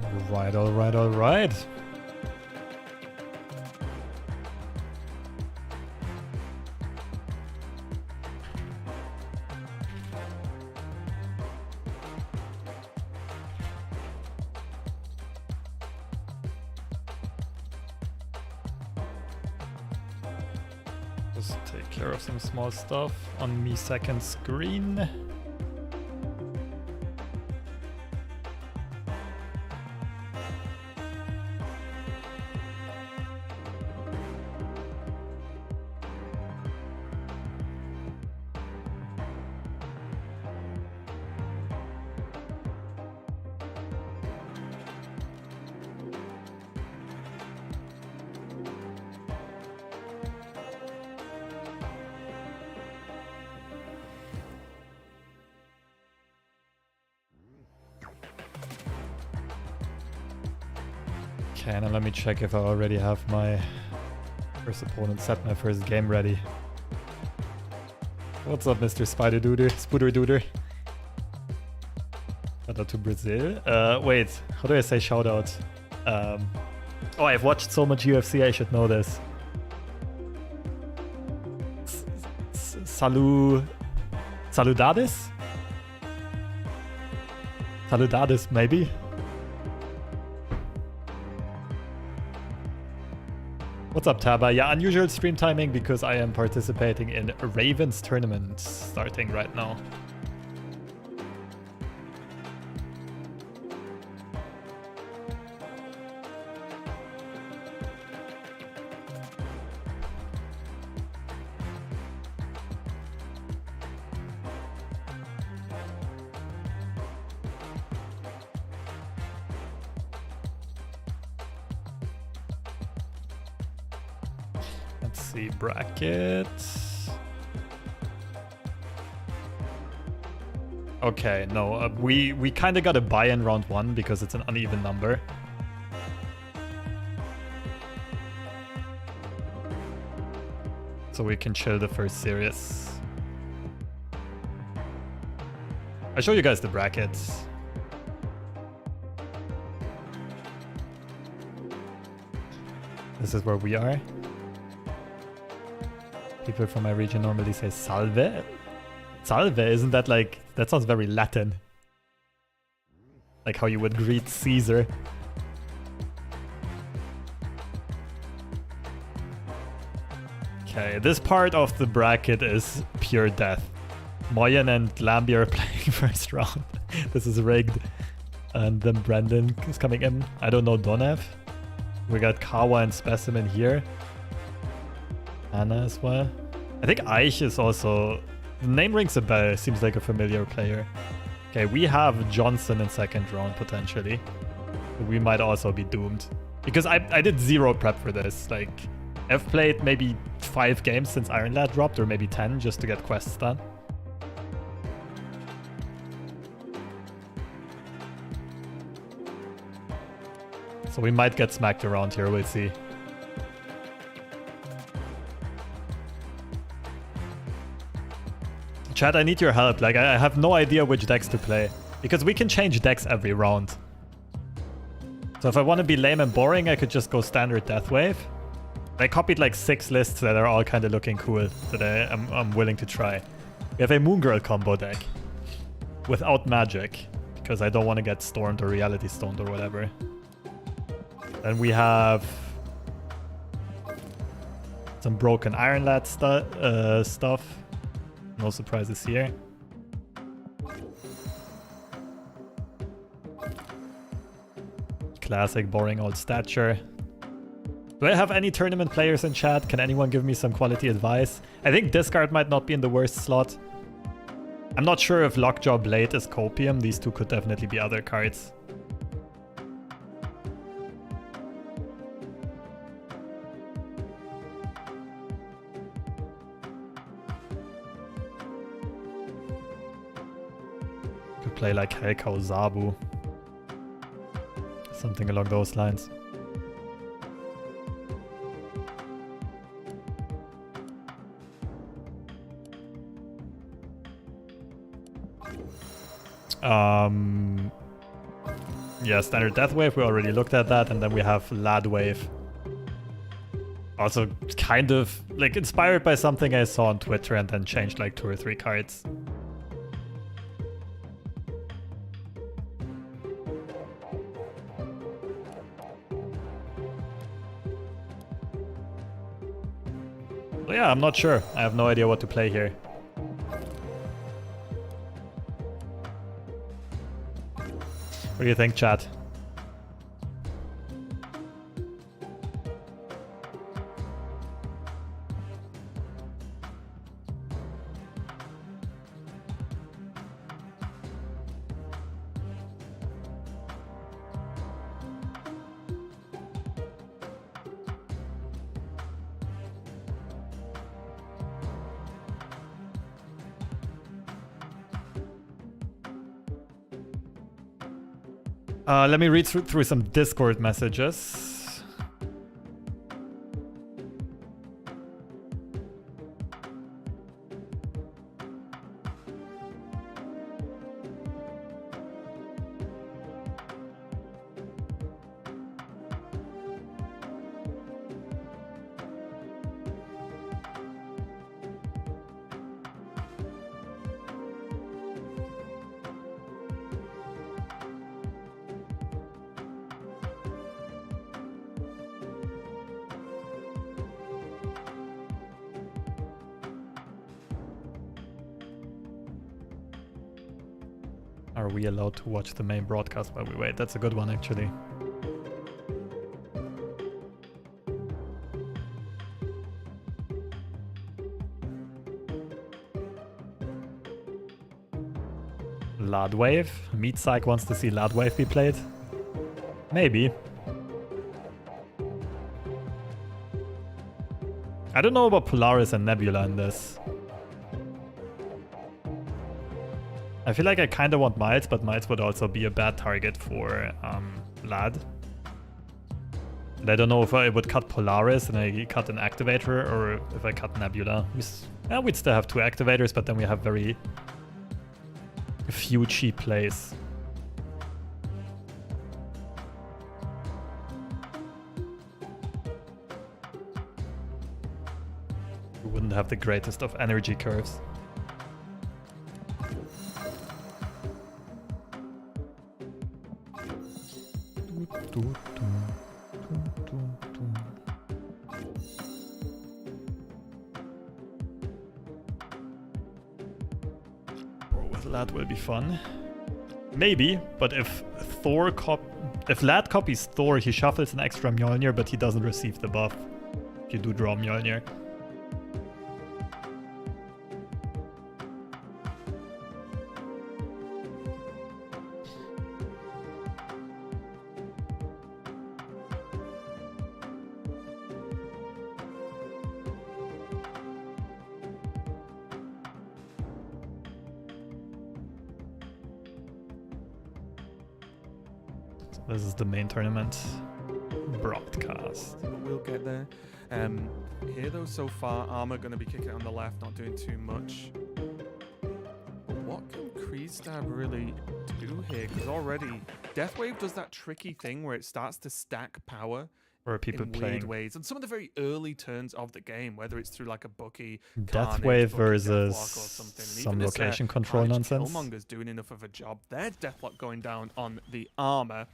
Alright, alright, alright. Just take care of some small stuff on me second screen. Okay, now let me check if I already have my first opponent set, my first game ready. What's up, Mr. Spider Dooder? Spooder Dooder. Shout out to Brazil. Wait, how do I say shout out? Oh, I've watched so much UFC, I should know this. Saludades? Saludades, maybe? What's up, Taba? Yeah, unusual stream timing because I am participating in Ravens tournament starting right now. Let's see, bracket. Okay, no, we kind of got a buy in round one because it's an uneven number. So we can chill the first series. I'll show you guys the brackets. This is where we are. People from my region normally say salve. Salve, isn't that like... That sounds very Latin. Like how you would greet Caesar. Okay, this part of the bracket is pure death. Moyen and Lambi are playing first round. This is rigged. And then Brandon is coming in. I don't know Donev. We got Kawa and Specimen here. Anna as well. I think Eich is also... The name rings a bell. Seems like a familiar player. Okay, we have Johnson in second round potentially. We might also be doomed. Because I did zero prep for this. Like, I've played maybe 5 games since Iron Lad dropped, or maybe 10 just to get quests done. So we might get smacked around here, we'll see. Chat, I need your help. Like, I have no idea which decks to play. Because we can change decks every round. So if I want to be lame and boring, I could just go standard Death Wave. I copied like 6 lists that are all kind of looking cool that I'm willing to try. We have a Moon Girl combo deck. Without magic. Because I don't want to get stormed or reality stoned or whatever. Then we have... some broken Iron Lad stuff. No surprises here. Classic boring old stature. Do I have any tournament players in chat? Can anyone give me some quality advice? I think discard might not be in the worst slot. I'm not sure if Lockjaw Blade is Copium. These two could definitely be other cards. Could play like Heikao Zabu. Something along those lines. Yeah, standard Death Wave, we already looked at that, and then we have Lad Wave. Also kind of like inspired by something I saw on Twitter and then changed like 2 or 3 cards. So yeah, I'm not sure. I have no idea what to play here. What do you think, chat? Let me read through some Discord messages. Are we allowed to watch the main broadcast while we wait? That's a good one, actually. Lad Wave? Meat Psych wants to see Lad Wave be played? Maybe. I don't know about Polaris and Nebula in this. I feel like I kind of want Miles, but Miles would also be a bad target for Lad. And I don't know if I would cut Polaris and I cut an activator, or if I cut Nebula. We'd still have 2 activators, but then we have very few cheap plays. We wouldn't have the greatest of energy curves. That will be fun. Maybe, but if Lad copies Thor, he shuffles an extra Mjolnir, but he doesn't receive the buff if you do draw Mjolnir. This is the main tournament broadcast. We'll get there. Here though, so far, Armor going to be kicking it on the left, not doing too much. But what can Kreestab really do here? Because already, Deathwave does that tricky thing where it starts to stack power or people in playing weird ways. And some of the very early turns of the game, whether it's through like a Bucky, Deathwave versus some location control nonsense. Killmonger's doing enough of a job. There's Deathlock going down on the Armor.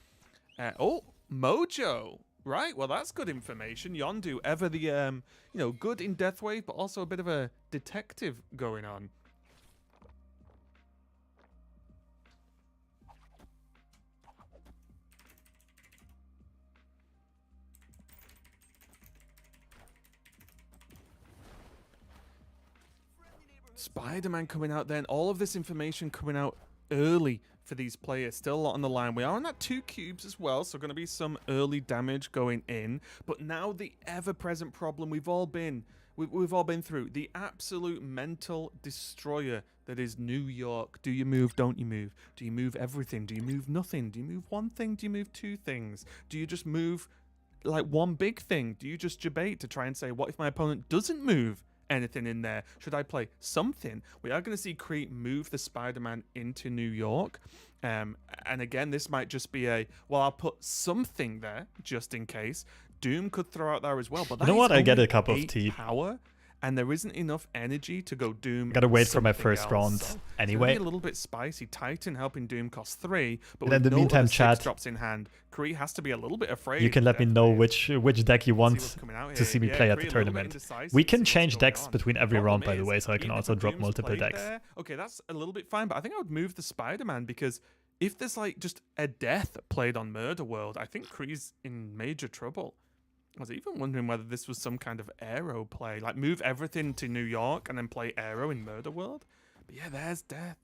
Oh, Mojo. Right, well, that's good information. Yondu, ever the, good in Deathwave, but also a bit of a detective going on. Spider-Man coming out then. All of this information coming out early for these players. Still a lot on the line. We are on that 2 cubes as well, so going to be some early damage going in. But now the ever-present problem we've all been through. The absolute mental destroyer that is New York. Do you move? Don't you move? Do you move everything? Do you move nothing? Do you move one thing? Do you move 2 things? Do you just move like one big thing? Do you just debate to try and say, what if my opponent doesn't move anything in there? Should I play something? We are going to see Kree move the Spider-Man into New York. And again, this might just be well, I'll put something there just in case. Doom could throw out there as well. But You know what? I get a cup of tea. Power. And there isn't enough energy to go Doom. Gotta wait for my first round so anyway. It's a little bit spicy. Titan helping Doom cost 3, but in the no meantime, other chat, 6 drops in hand. Kree has to be a little bit afraid. You can let me know which deck you want to see me play at Kree the tournament. We can change decks on. between every Problem round, by the way, so I can even also if drop Doom's multiple played decks. there, okay, that's a little bit fine, but I think I would move the Spider-Man because if there's like just a death played on Murder World, I think Kree's in major trouble. I was even wondering whether this was some kind of Arrow play, like move everything to New York and then play Arrow in Murder World. But yeah, there's Death.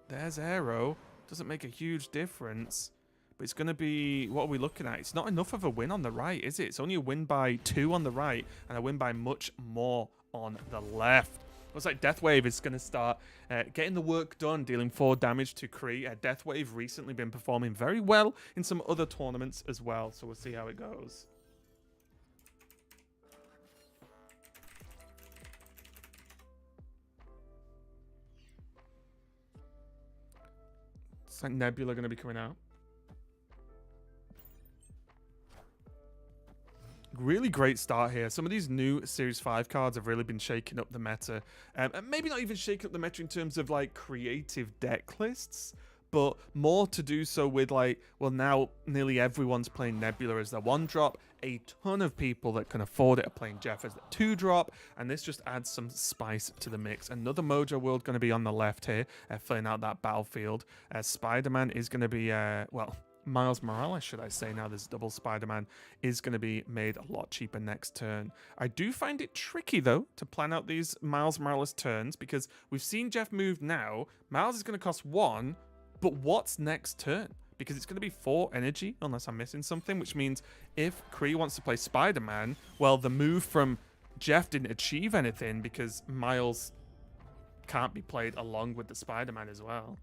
There's Arrow. Doesn't make a huge difference. But it's going to be, what are we looking at? It's not enough of a win on the right, is it? It's only a win by 2 on the right and a win by much more on the left. Looks like Deathwave is going to start getting the work done, dealing 4 damage to Kree. Deathwave recently been performing very well in some other tournaments as well, so we'll see how it goes. It's like Nebula going to be coming out. Really great start here. Some of these new Series 5 cards have really been shaking up the meta. And maybe not even shaking up the meta in terms of like creative deck lists, but more to do so with like, well, now nearly everyone's playing Nebula as their 1-drop. A ton of people that can afford it are playing Jeff as their 2-drop, and this just adds some spice to the mix. Another Mojo World going to be on the left here, filling out that battlefield. Spider-Man is going to be, well, Miles Morales, should I say, now there's double Spider-Man, is going to be made a lot cheaper next turn. I do find it tricky, though, to plan out these Miles Morales turns, because we've seen Jeff move now. Miles is going to cost 1, but what's next turn? Because it's going to be 4 energy, unless I'm missing something, which means if Kree wants to play Spider-Man, well, the move from Jeff didn't achieve anything because Miles can't be played along with the Spider-Man as well.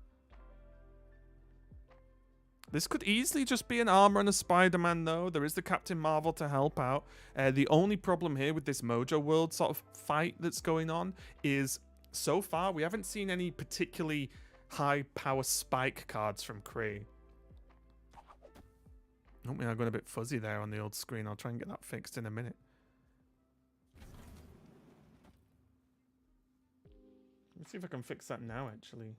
This could easily just be an armor and a Spider-Man, though. There is the Captain Marvel to help out. The only problem here with this Mojo World sort of fight that's going on is, so far, we haven't seen any particularly high power spike cards from Kree. Oh, yeah, I got a bit fuzzy there on the old screen. I'll try and get that fixed in a minute. Let's see if I can fix that now, actually.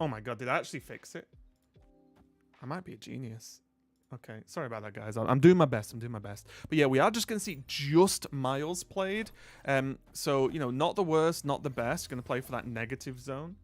Oh my god, did I actually fix it? I might be a genius. Okay, sorry about that, guys. I'm doing my best. I'm doing my best. But yeah, we are just going to see just Miles played. So, you know, not the worst, not the best. Going to play for that negative zone.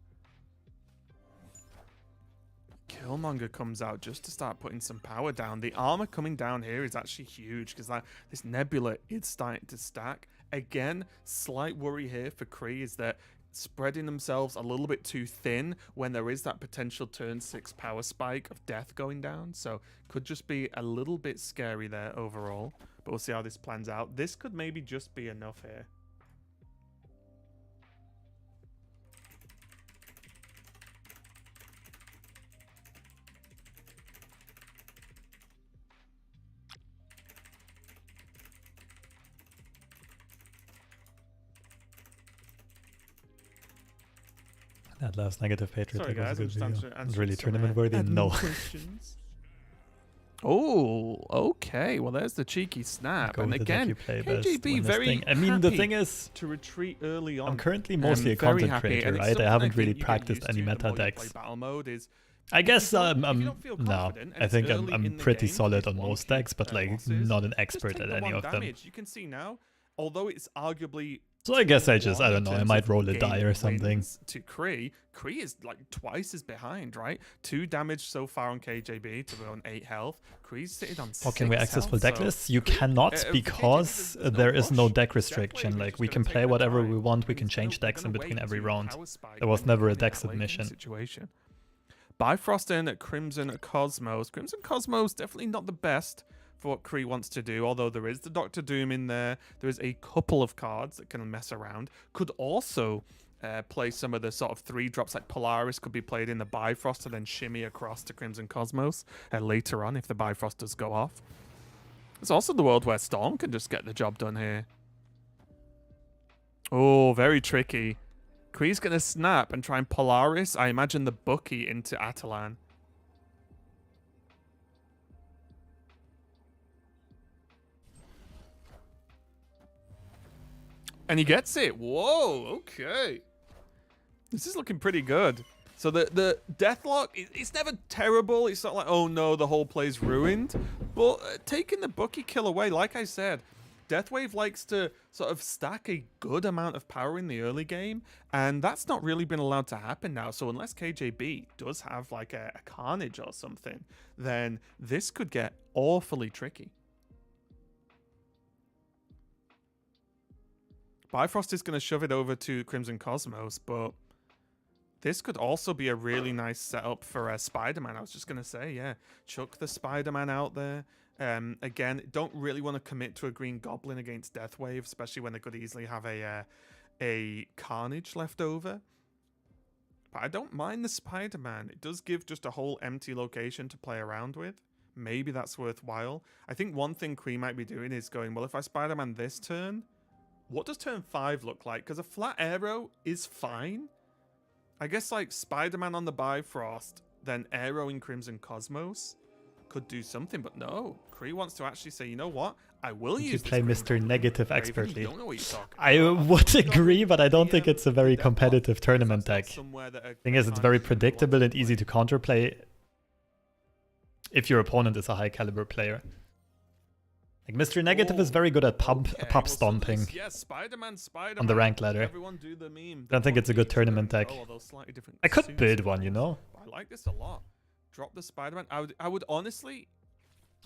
Killmonger comes out just to start putting some power down. The armor coming down here is actually huge because this Nebula is starting to stack. Again, slight worry here for Kree is that spreading themselves a little bit too thin when there is that potential turn 6 power spike of death going down. So could just be a little bit scary there overall. But we'll see how this plans out. This could maybe just be enough here. That last negative Patriot Sorry, deck was a guys, good I'm video. just It was really some, tournament worthy. No. Oh, okay. Well, there's the cheeky snap. Go And with the deck again, you play best KJB when this very thing. I mean, the happy thing is, to retreat early on. I'm currently mostly a very content happy, creator, and it's right? I something haven't really think you get practiced used any to the meta more you play decks. battle mode is I guess if you don't feel no. confident and I it's think early in I'm the pretty game, solid if on one most cube decks, but like losses, not an just expert take at the any one of them. damage. You can see now, although it's arguably So I guess I one don't in know, I terms might of roll a game die or something. wins to Kree is like twice as behind, right? 2 damage so far on KJB to be on 8 health. Kree's sitting on 6 How can we access full health, deck so lists? You Kree- cannot for KJB, because there's there is no rush. deck Deathwave restriction. is Like just we gonna can take play their whatever time, we want. We and can it's gonna- change they're decks in gonna between wait every until round. power spike There was when never they're a in deck that late game submission. situation. Bifrost in at Crimson Cosmos. Crimson Cosmos definitely not the best for what Kree wants to do, although there is the Doctor Doom in there. There is a couple of cards that can mess around. Could also play some of the sort of 3 drops, like Polaris could be played in the Bifrost and then shimmy across to Crimson Cosmos later on if the Bifrost does go off. It's also the world where Storm can just get the job done here. Oh, very tricky. Kree's going to snap and try and Polaris, I imagine, the Bucky into Atalan. And he gets it. Whoa, okay. This is looking pretty good. So the Deathlock, it's never terrible. It's not like, oh no, the whole play's ruined. But taking the Bucky kill away, like I said, Deathwave likes to sort of stack a good amount of power in the early game, and that's not really been allowed to happen now. So unless KJB does have like a Carnage or something, then this could get awfully tricky. Bifrost is going to shove it over to Crimson Cosmos, but this could also be a really nice setup for Spider-Man. I was just going to say, yeah, chuck the Spider-Man out there. Again, don't really want to commit to a Green Goblin against Deathwave, especially when they could easily have a Carnage left over. But I don't mind the Spider-Man. It does give just a whole empty location to play around with. Maybe that's worthwhile. I think one thing Kree might be doing is going, well, if I Spider-Man this turn, what does turn 5 look like? Because a flat arrow is fine. I guess like Spider-Man on the Bifrost, then arrow in Crimson Cosmos could do something, but no. Kree wants to actually say, you know what? I will use play Mr. Negative expertly. Don't know what you're talking I about. would agree, but I don't think it's a very competitive tournament deck. Thing is, it's very predictable and easy to counterplay if your opponent is a high caliber player. Like Mr. Negative is very good at pub stomping on the ranked ladder. I don't think it's a good tournament deck. I could build one, you know? I like this a lot. Drop the Spider-Man. I would honestly...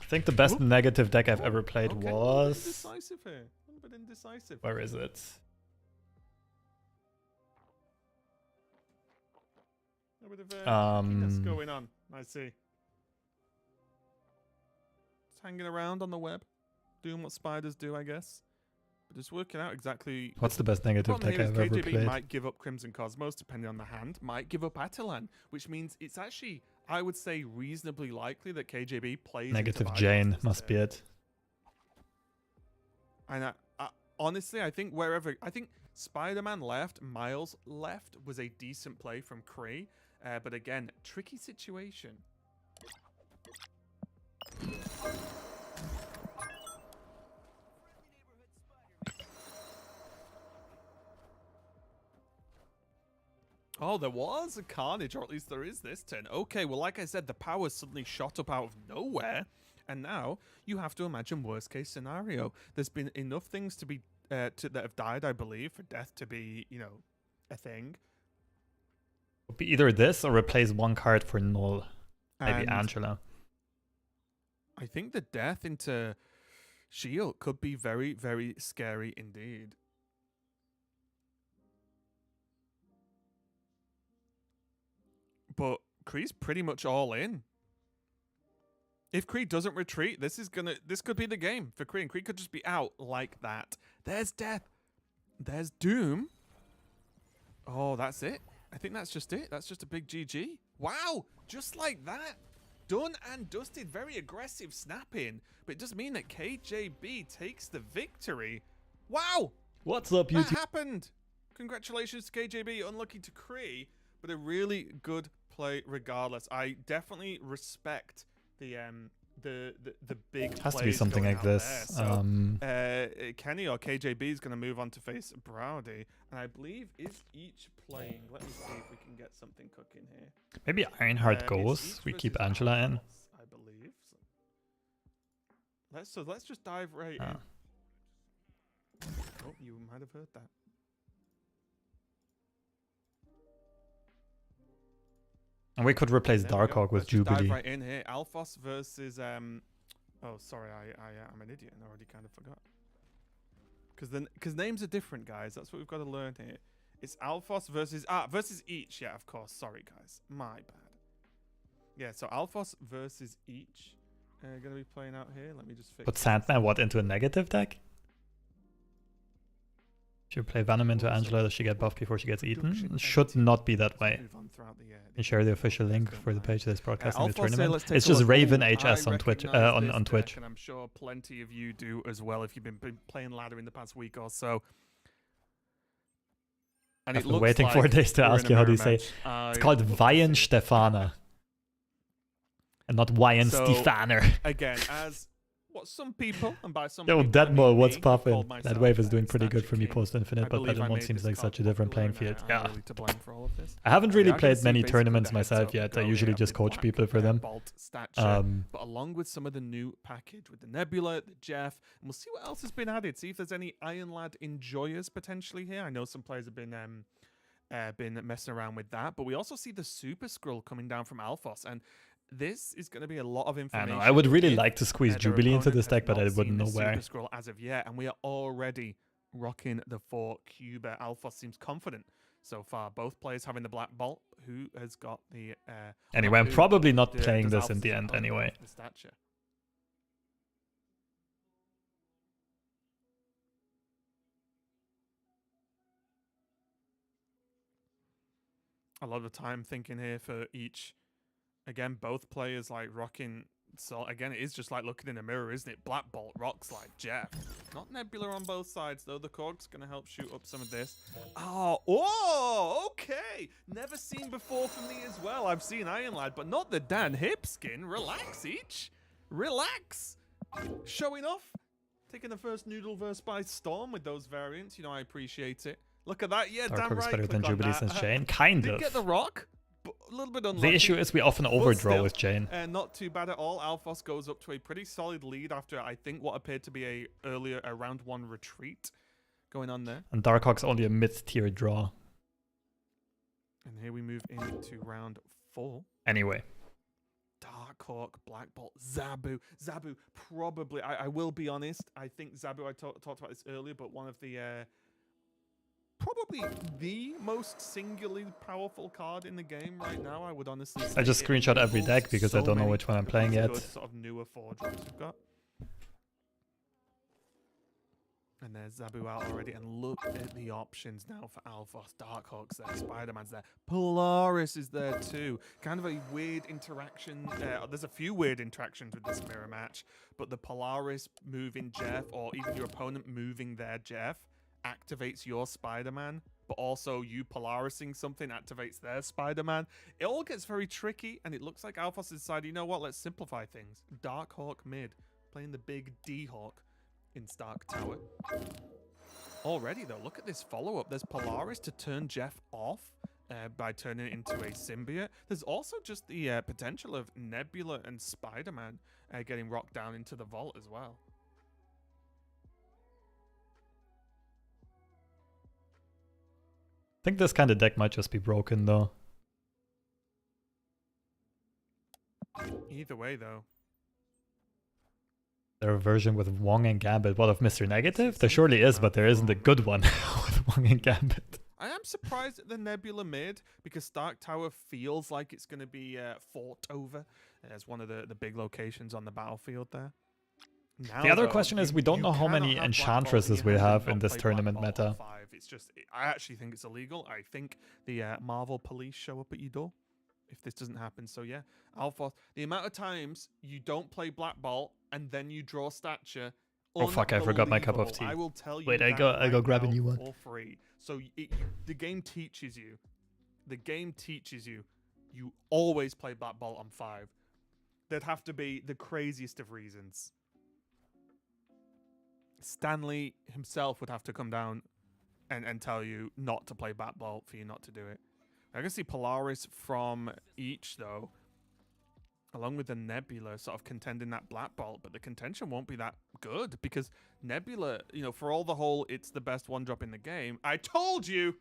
I think the best negative deck I've ever played was... indecisive here. A little bit indecisive. Where is it? A bit of going on. I see. Just hanging around on the web. Doing what spiders do, I guess. But just working out exactly... What's the best negative deck I've ever KJB played? might give up Crimson Cosmos, depending on the hand. Might give up Atalan, which means it's actually, I would say, reasonably likely that KJB plays Negative Jane must be it. And honestly, I think I think Spider-Man left, Miles left was a decent play from Kree. But again, tricky situation. Oh, there was a Carnage, or at least there is this turn. Okay, well, like I said, the power suddenly shot up out of nowhere, and now you have to imagine worst case scenario. There's been enough things to be that have died, I believe, for death to be, you know, a thing. It'll be either this or replace one card for null. Maybe And Angela. I think the death into Shield could be very, very scary indeed. But Kree's pretty much all in. If Kree doesn't retreat, this could be the game for Kree, and Kree could just be out like that. There's death. There's doom. Oh, that's it. I think that's just it. That's just a big GG. Wow, just like that. Done and dusted. Very aggressive snapping, but it does mean that KJB takes the victory. Wow. What's up, That YouTube? happened. Congratulations to KJB. Unlucky to Kree, but a really good play regardless. I definitely respect the big Has to be plays something going like out this. there. So, Kenny or KJB is going to move on to face Browdy, and I believe is each playing. Let me see if we can get something cooking here. Maybe Ironheart It's goes. each We keep versus Angela in. Alphonse, I believe. Let's just dive right in. Oh, you might have heard that. And we could replace There we go. Darkhawk with Let's just Jubilee. dive right in here. Alphonse versus oh, sorry, I'm an idiot and I already kind of forgot. Because names are different, guys. That's what we've got to learn here. It's Alphonse versus each. Yeah, of course. Sorry, guys. My bad. Yeah, so Alphonse versus each. Gonna be playing out here. Let me just fix. Put Sandman what into a negative deck? Should we play Venom into Angela? Does she get buffed before she gets eaten? Production Should editing. not be that way. Move on throughout the, And share the official link don't for the mind. page that's broadcasting the Alphonse, tournament. let's take It's a just look. Raven Ooh, HS I on Twitch. recognise On this Twitch. deck, and I'm sure plenty of you do as well if you've been playing ladder in the past week or so. And I've it been looks waiting like 4 days to we're ask in a you how do mirror you say. match. It's called Vajen see. Stefana. And not Vajen So, Stefaner. Again, as what some people, and by some Yo, people, I mean Deadmo, me, what's have poppin'? called That myself, wave is doing pretty good Statue for me King. post I Infinite, but believe I Battle made seems this like card such a different popular, playing field. and Yeah. I'm really to blame for all of this. I haven't We really are gonna played see many basically tournaments the heads myself up yet. I go usually here just with coach black, people for them. Bolt stature, but along with some of the new package with the Nebula, the Jeff, and we'll see what else has been added. See if there's any Iron Lad enjoyers potentially here. I know some players have been messing around with that, but we also see the Super Scroll coming down from Alphos, and this is going to be a lot of I information. know. I would really if like to squeeze their Jubilee into opponent this has deck, but not I seen wouldn't know this where. Super Scroll as of yet, and we are already rocking the 4-cuber. Alphos seems confident so far. Both players having the Black Bolt. Who has got the... Anyway, I'm who probably not playing does this in Alphos' the end opponent anyway. have the stature? A lot of time thinking here for each. Again, both players like rocking. So again, it is just like looking in a mirror, isn't it? Black Bolt rocks like Jeff. Not Nebula on both sides though. The Cork's gonna help shoot up some of this. Oh, okay. Never seen before for me as well. I've seen Iron Lad, but not the Dan Hip skin. Relax, each. Relax. Showing off. Taking the first Noodle verse by storm with those variants. You know, I appreciate it. Look at that. Yeah, Dark damn Horse right. better than click on Jubilee that. since Jane? Kind Did of. get the rock, but a little bit unlucky. The issue is we often But overdraw still, with Jane. not too bad at all. Alphos goes up to a pretty solid lead after I think what appeared to be a round 1 retreat going on there. And Darkhawk's only a mid-tier draw. And here we move into round 4. Anyway. Darkhawk, Black Bolt, Zabu. Zabu probably, I will be honest, I think Zabu, I talked about this earlier, but one of the, probably the most singularly powerful card in the game right now, I would honestly say. I just screenshot every deck because I don't know which one I'm playing yet. Good sort of newer 4-drops we've got. And there's Zabu out already, and look at the options now for Alphos. Darkhawk's there, Spider-Man's there, Polaris is there too. Kind of a weird interaction. There's a few weird interactions with this mirror match, but the Polaris moving Jeff, or even your opponent moving their Jeff, activates your Spider-Man, but also you Polarising something activates their Spider-Man. It all gets very tricky, and it looks like Alphos decided, you know what, let's simplify things. Darkhawk mid, playing the big D-Hawk in Stark Tower. Already though, look at this follow-up. There's Polaris to turn Jeff off by turning it into a symbiote. There's also just the potential of Nebula and Spider-Man getting rocked down into the vault as well. I think this kind of deck might just be broken though. Either way though. There a version with Wong and Gambit. What of Mr. Negative? There surely is, but there isn't a good one with Wong and Gambit. I am surprised at the Nebula mid because Stark Tower feels like it's going to be fought over as one of the big locations on the battlefield there. Now, The other though, question is we don't know how cannot many have Black Bolt Enchantresses in we your hand have and in not this play Black tournament Bolt meta. on 5. It's just, I actually think it's illegal. I think the Marvel police show up at your door if this doesn't happen. So yeah, Alphos, the amount of times you don't play Black Bolt and then you draw stature. Oh fuck, I forgot my cup of tea. I will tell you. Wait, I that go right grab a now new one. for free. So the game teaches you. The game teaches you. You always play Black Bolt on 5. There'd have to be the craziest of reasons. Stanley himself would have to come down and tell you not to play Black Bolt for you not to do it. I can see Polaris from each though, along with the Nebula sort of contending that Black Bolt, but the contention won't be that good because Nebula, you know, for all the whole it's the best 1-drop in the game. I told you!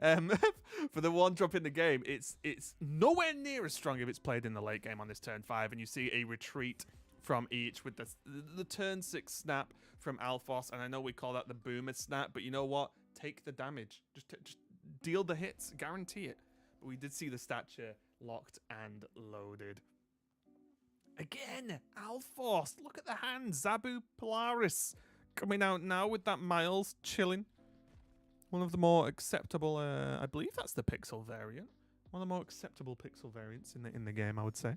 For the 1-drop in the game, it's nowhere near as strong if it's played in the late game on this turn 5, and you see a retreat from each with the turn 6 snap from Alphos, and I know we call that the boomer snap, but you know what? Take the damage. Just deal the hits. Guarantee it. But we did see the stature locked and loaded. Again, Alphos. Look at the hand. Zabu Polaris coming out now with that Miles chilling. One of the more acceptable, I believe that's the pixel variant. One of the more acceptable pixel variants in the game, I would say.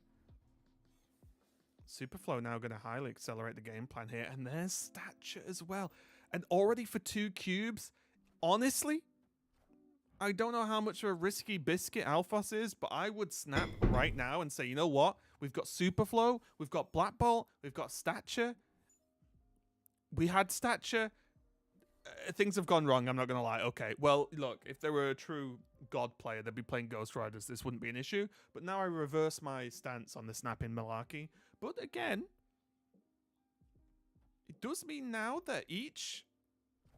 Superflow now going to highly accelerate the game plan here. And there's stature as well. And already for 2 cubes, honestly, I don't know how much of a risky biscuit Alphos is, but I would snap right now and say, you know what? We've got Superflow, we've got Black Bolt, we've got stature. We had stature. Things have gone wrong, I'm not going to lie. Okay, well, look, if they were a true God player, they'd be playing Ghost Riders. This wouldn't be an issue. But now I reverse my stance on the snap in Malarkey. But again, it does mean now that each,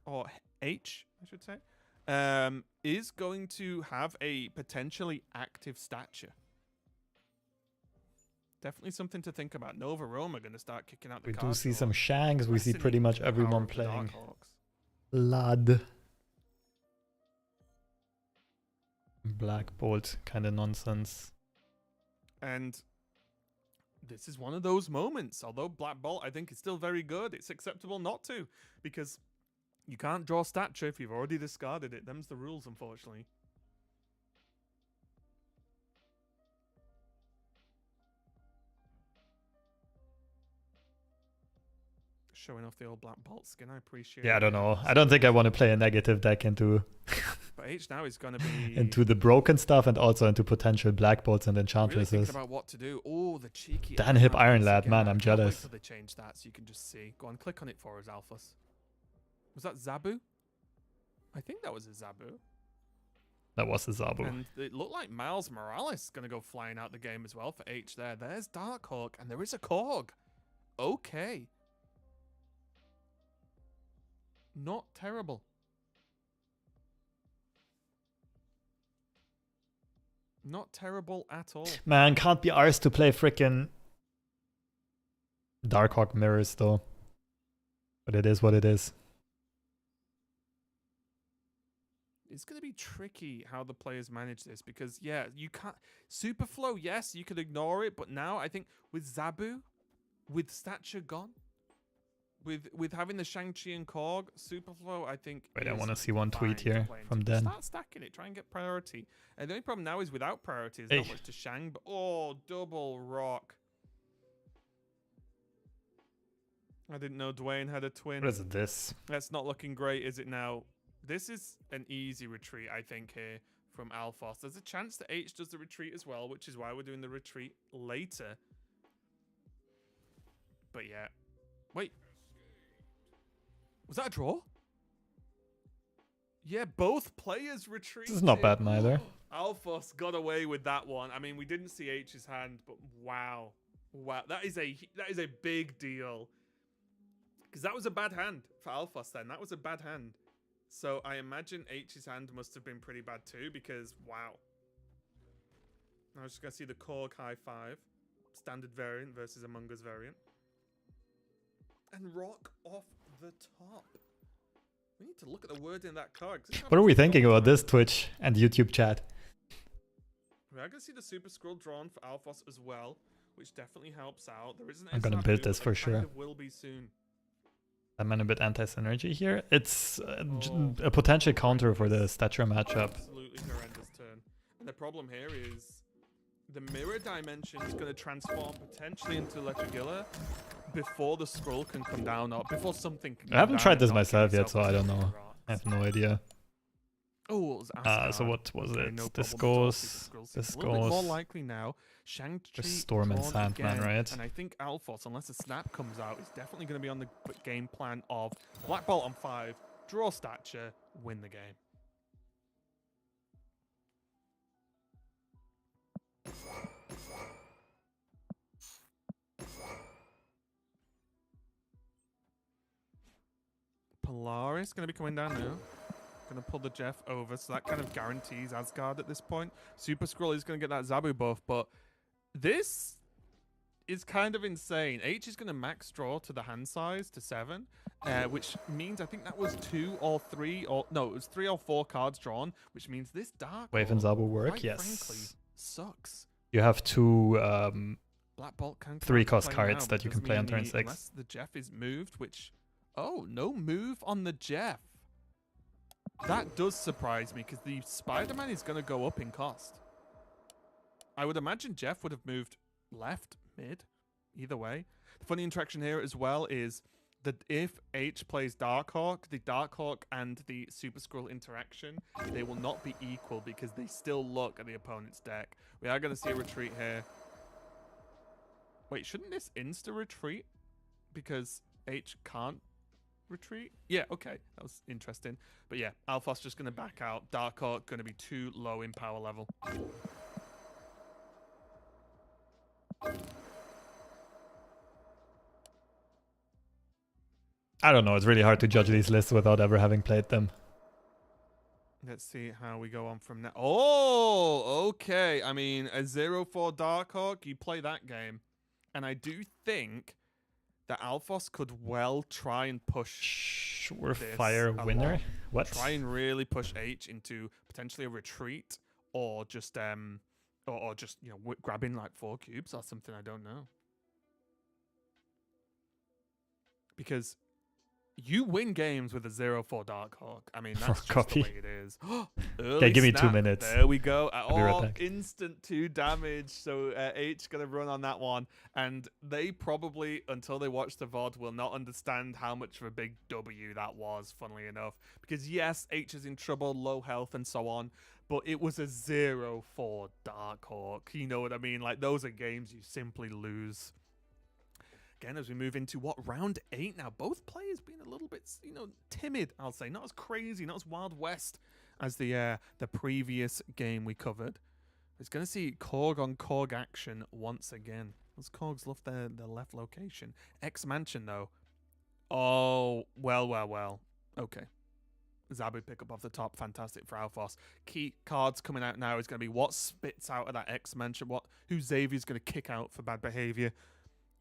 or H, I should say, is going to have a potentially active stature. Definitely something to think about. Nova Rome are going to start kicking out the We cards. do see some Shangs. We see pretty much everyone playing Lad. Black Bolt, kind of nonsense. And this is one of those moments. Although Black Bolt, I think, is still very good, it's acceptable not to. Because you can't draw stature if you've already discarded it. Them's the rules, unfortunately. Showing off the old Black Bolt skin, I appreciate it. Yeah, I don't know. I don't think I want to play a negative deck into But H now is going to be into the broken stuff and also into potential Black Bolts and really Enchantresses. thinking about what to do. Oh, the cheeky Dan Hip Iron Alphas Lad, again. man, I I'm can't wait jealous. till they change that so you can just see. Go on, click on it for us, Alphas. Was that Zabu? I think that was a Zabu. That was the Zabu. And it looked like Miles Morales going to go flying out the game as well for H there. There's Darkhawk, and there is a Korg. Okay. Not terrible. Not terrible at all. Man, can't be arsed to play frickin' Darkhawk mirrors though. But it is what it is. It's going to be tricky how the players manage this because, yeah, you can't... Superflow, yes, you could ignore it, but now I think with Zabu, with stature gone, with having the Shang-Chi and Korg, Superflow, I think... Wait, I is want to see one fine tweet to here play into. from Just Dan. Start stacking it, try and get priority. And the only problem now is without priority, there's not much to Shang, but oh, double rock. I didn't know Dwayne had a twin. What is this? That's not looking great, is it now? This is an easy retreat, I think, here from Alphos. There's a chance that H does the retreat as well, which is why we're doing the retreat later. But yeah. Wait. Was that a draw? Yeah, both players retreat. This is not bad neither. Alphos got away with that one. I mean, we didn't see H's hand, but wow. Wow, that is a big deal. Because that was a bad hand for Alphos then. That was a bad hand. So I imagine H's hand must have been pretty bad too, because wow. Now I'm just going to see the Korg high 5. Standard variant versus Among Us variant. And rock off the top. We need to look at the word in that card. What are we thinking about this Twitch and YouTube chat? We are going to see the Super Scroll drawn for Alphos as well, which definitely helps out. There isn't I'm going to build this for sure. Will be soon. I'm in a bit anti-synergy here. It's a potential counter for the stature matchup. Absolutely horrendous turn. And the problem here is the mirror dimension is going to transform potentially into Electrogilla before the scroll can come down or before something can come I haven't down tried and this knock myself yet, itself so I don't into know. the I have rocks. no idea. Oh, it was Asgard. So what was Okay, it? no This problem at all. goes. Super Scroll This seems a little bit more goes. likely now. Shang-Chi Just Storm and drawn Sandman, again, right? And I think Alphos, unless a snap comes out, is definitely going to be on the game plan of Black Bolt on 5, draw stature, win the game. Polaris going to be coming down now. Going to pull the Jeff over, so that kind of guarantees Asgard at this point. Super Scroll is going to get that Zabu buff, but this is kind of insane. H is going to max draw to the hand size to 7, which means I think that was 2 or 3 or no, it was 3 or 4 cards drawn, which means this Dark Wave and Zabu work, quite yes. frankly, sucks. You have two Black Bolt can 3-cost play cards now, that you but can play on doesn't turn mean 6. Unless the Jeff is moved, which... Oh, no move on the Jeff. That does surprise me because the Spider-Man is going to go up in cost. I would imagine Jeff would have moved left, mid, either way. The funny interaction here as well is that if H plays Darkhawk, the Darkhawk and the Super Skrull interaction, they will not be equal because they still look at the opponent's deck. We are going to see a retreat here. Wait, shouldn't this insta-retreat? Because H can't retreat? Yeah, okay. That was interesting. But yeah, Alphos just going to back out. Darkhawk going to be too low in power level. I don't know. It's really hard to judge these lists without ever having played them. Let's see how we go on from now. Oh, okay. I mean, a 0-4 Darkhawk, you play that game. And I do think that Alphos could well try and push Surefire winner? Along. What? Try and really push H into potentially a retreat or just or just, you know, grabbing like 4 cubes or something. I don't know. Because you win games with a 0-4 Darkhawk. I mean, that's just the way it is. Okay, give me 2 minutes. There we go. Right, instant 2 damage. So H going to run on that one. And they probably, until they watch the VOD, will not understand how much of a big W that was, funnily enough. Because yes, H is in trouble, low health and so on. But it was a 0-4 Darkhawk. You know what I mean? Like, those are games you simply lose. Again, as we move into round 8 now, both players being a little bit, you know, timid. I'll say not as crazy, not as Wild West as the previous game we covered. It's going to see Korg on Korg action once again. Those Korgs left their left location. X Mansion though. Oh well. Okay. Zabu pick up off the top, fantastic for Alphos. Key cards coming out now is going to be what spits out of that X Mansion, who Xavier's going to kick out for bad behavior.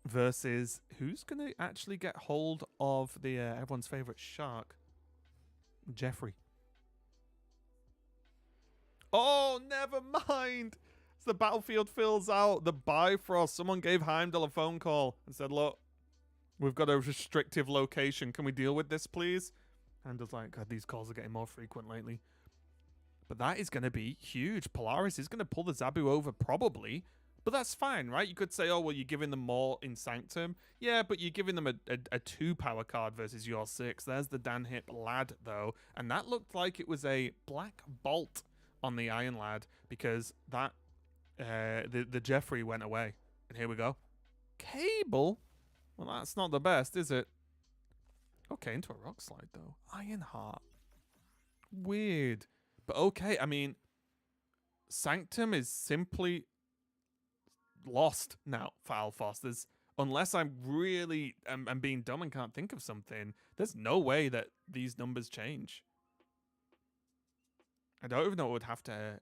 Versus who's going to actually get hold of the everyone's favorite shark? Jeffrey. Oh, never mind. As the battlefield fills out, the Bifrost. Someone gave Heimdall a phone call and said, look, we've got a restrictive location. Can we deal with this, please? Heimdall's like, God, these calls are getting more frequent lately. But that is going to be huge. Polaris is going to pull the Zabu over probably. But that's fine, right? You could say, oh, well, you're giving them more in Sanctum. Yeah, but you're giving them a 2 power card versus your 6. There's the Dan Hip Lad, though. And that looked like it was a Black Bolt on the Iron Lad because that the Jeffrey went away. And here we go. Cable? Well, that's not the best, is it? Okay, into a rock slide, though. Ironheart. Weird. But okay, I mean, Sanctum is simply lost now for Alphos. Unless I'm really I'm being dumb and can't think of something, there's no way that these numbers change. I don't even know what would have to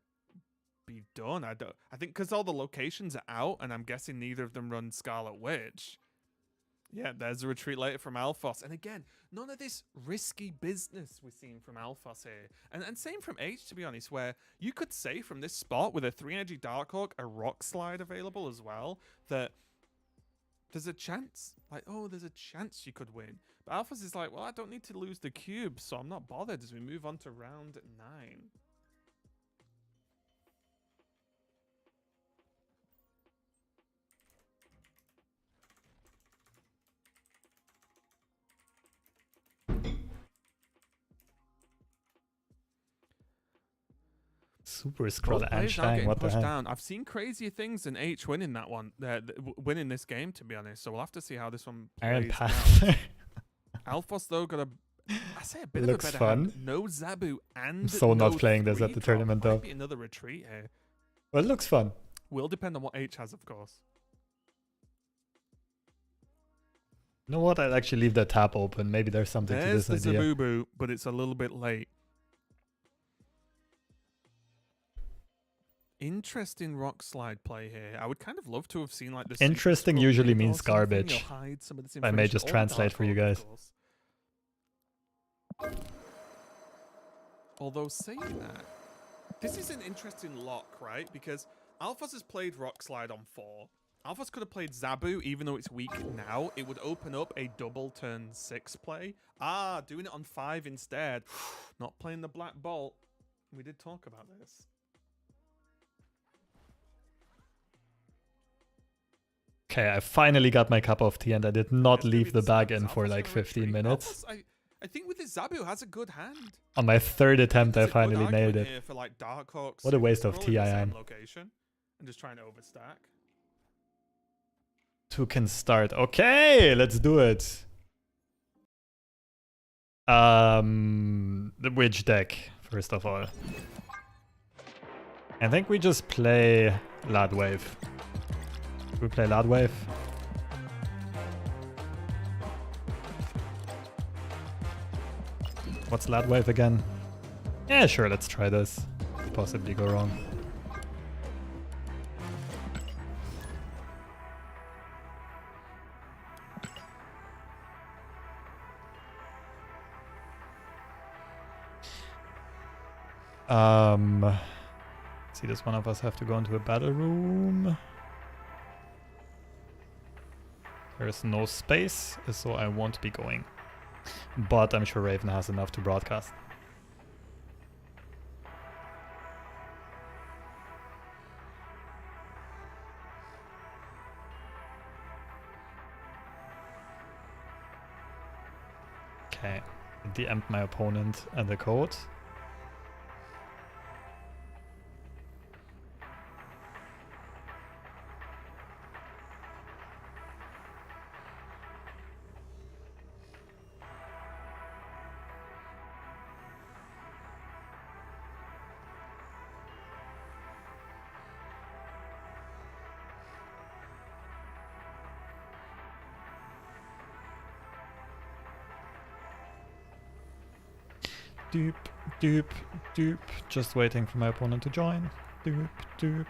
be done. I think because all the locations are out, and I'm guessing neither of them run Scarlet Witch. Yeah, there's a retreat later from Alphos. And again, none of this risky business we're seeing from Alphos here. And same from H, to be honest, where you could say from this spot with a 3-energy Darkhawk, a Rock Slide available as well, that there's a chance. Like, oh, there's a chance you could win. But Alphos is like, well, I don't need to lose the cube, so I'm not bothered as we move on to round 9. Super Skrull and Shang, what the heck? Down. I've seen crazier things than H winning that one, winning this game, to be honest. So we'll have to see how this one plays out. Alphos, though, got I say a bit of a better hand. No Zabu and I'm so no not playing this at the tournament, though. Might be another retreat here. Well, it looks fun. Will depend on what H has, of course. You know what? I'd actually leave that tab open. Maybe there's something to this idea. There's the Zabubu, but it's a little bit late. Interesting rock slide play here. I would kind of love to have seen like this. Interesting usually means garbage. I may just translate for you guys. Although saying that, this is an interesting lock, right? Because Alphos has played rock slide on 4. Alphas could have played Zabu, even though it's weak now. It would open up a double turn 6 play. Ah, doing it on 5 instead. Not playing the Black Bolt. We did talk about this. Okay, I finally got my cup of tea and I did not Yes, leave the maybe bag Alphas in for gonna like 15 retreat. minutes. Alphas, I think with this Zabu has a good hand. On my third attempt, I There's a good finally nailed argument it. here for like Darkhawks. What a waste of scrolling tea the I same am. location and just trying to overstack. 2 can start. Okay, let's do it. Which deck, first of all? I think we just play Lad Wave. We play Lad Wave. What's Lad Wave again? Yeah, sure, let's try this. Could possibly go wrong. See, does one of us have to go into a battle room? There's no space, so I won't be going. But I'm sure Raven has enough to broadcast. Okay, DM'd my opponent and the code. Doop, doop, doop. Just waiting for my opponent to join. Doop, doop.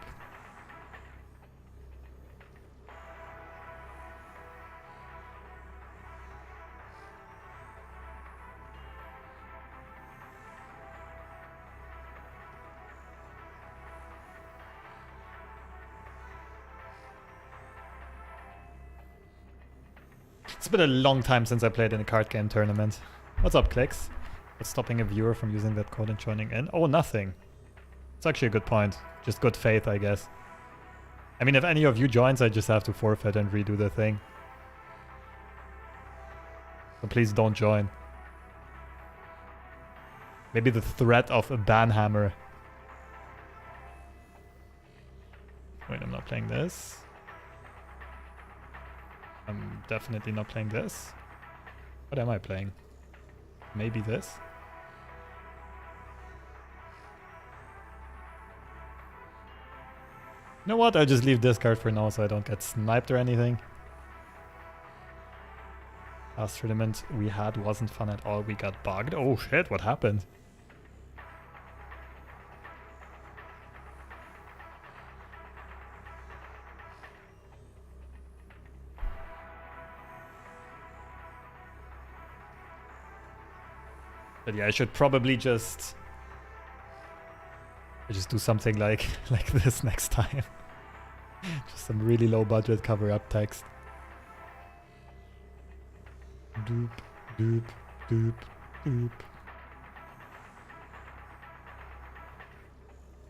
It's been a long time since I played in a card game tournament. What's up, Clicks? What's stopping a viewer from using that code and joining in? Oh, nothing. It's actually a good point. Just good faith, I guess. I mean, if any of you joins, I just have to forfeit and redo the thing. So please don't join. Maybe the threat of a ban hammer. Wait, I'm not playing this. I'm definitely not playing this. What am I playing? Maybe this? You know what? I'll just leave this card for now so I don't get sniped or anything. Last tournament we had wasn't fun at all. We got bugged. Oh shit, what happened? But yeah, I should probably just do something like this next time. Just some really low budget cover up text. Doop, doop, doop, doop.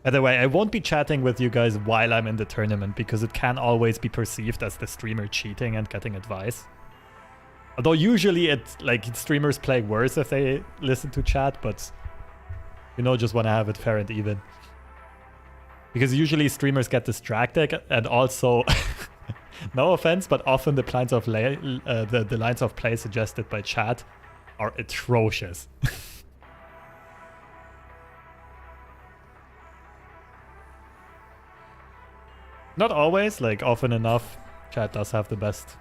By the way, I won't be chatting with you guys while I'm in the tournament because it can always be perceived as the streamer cheating and getting advice. Although usually streamers play worse if they listen to chat, but you know, just want to have it fair and even. Because usually streamers get distracted and also, no offense, but often the lines of the lines of play suggested by chat are atrocious. Not always, like often enough, chat does have the best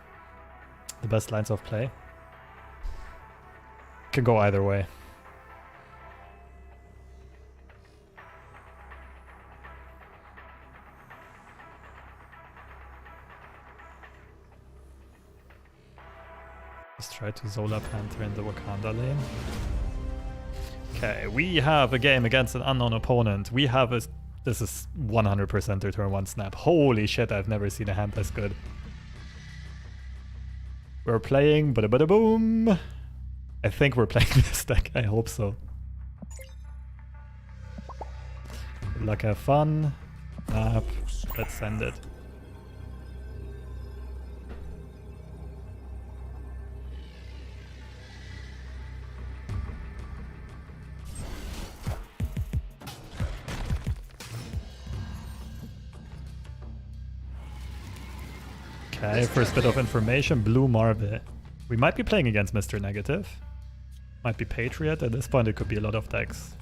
lines of play. Can go either way. Let's try to Zola Panther in the Wakanda lane. Okay, we have a game against an unknown opponent. We have a This is 100% their turn 1 snap. Holy shit, I've never seen a hand this good. We're playing bada bada boom. I think we're playing this deck. I hope so. Good luck, have fun. Snap. Let's send it. Okay, first bit of information. Blue Marvel. We might be playing against Mr. Negative. Might be Patriot. At this point, it could be a lot of decks.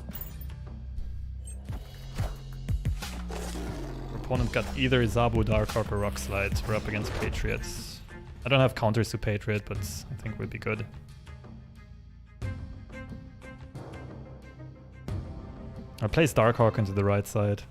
Our opponent got either Zabu, Darkhawk, or Rockslide. We're up against Patriots. I don't have counters to Patriot, but I think we'll be good. I'll place Darkhawk into the right side.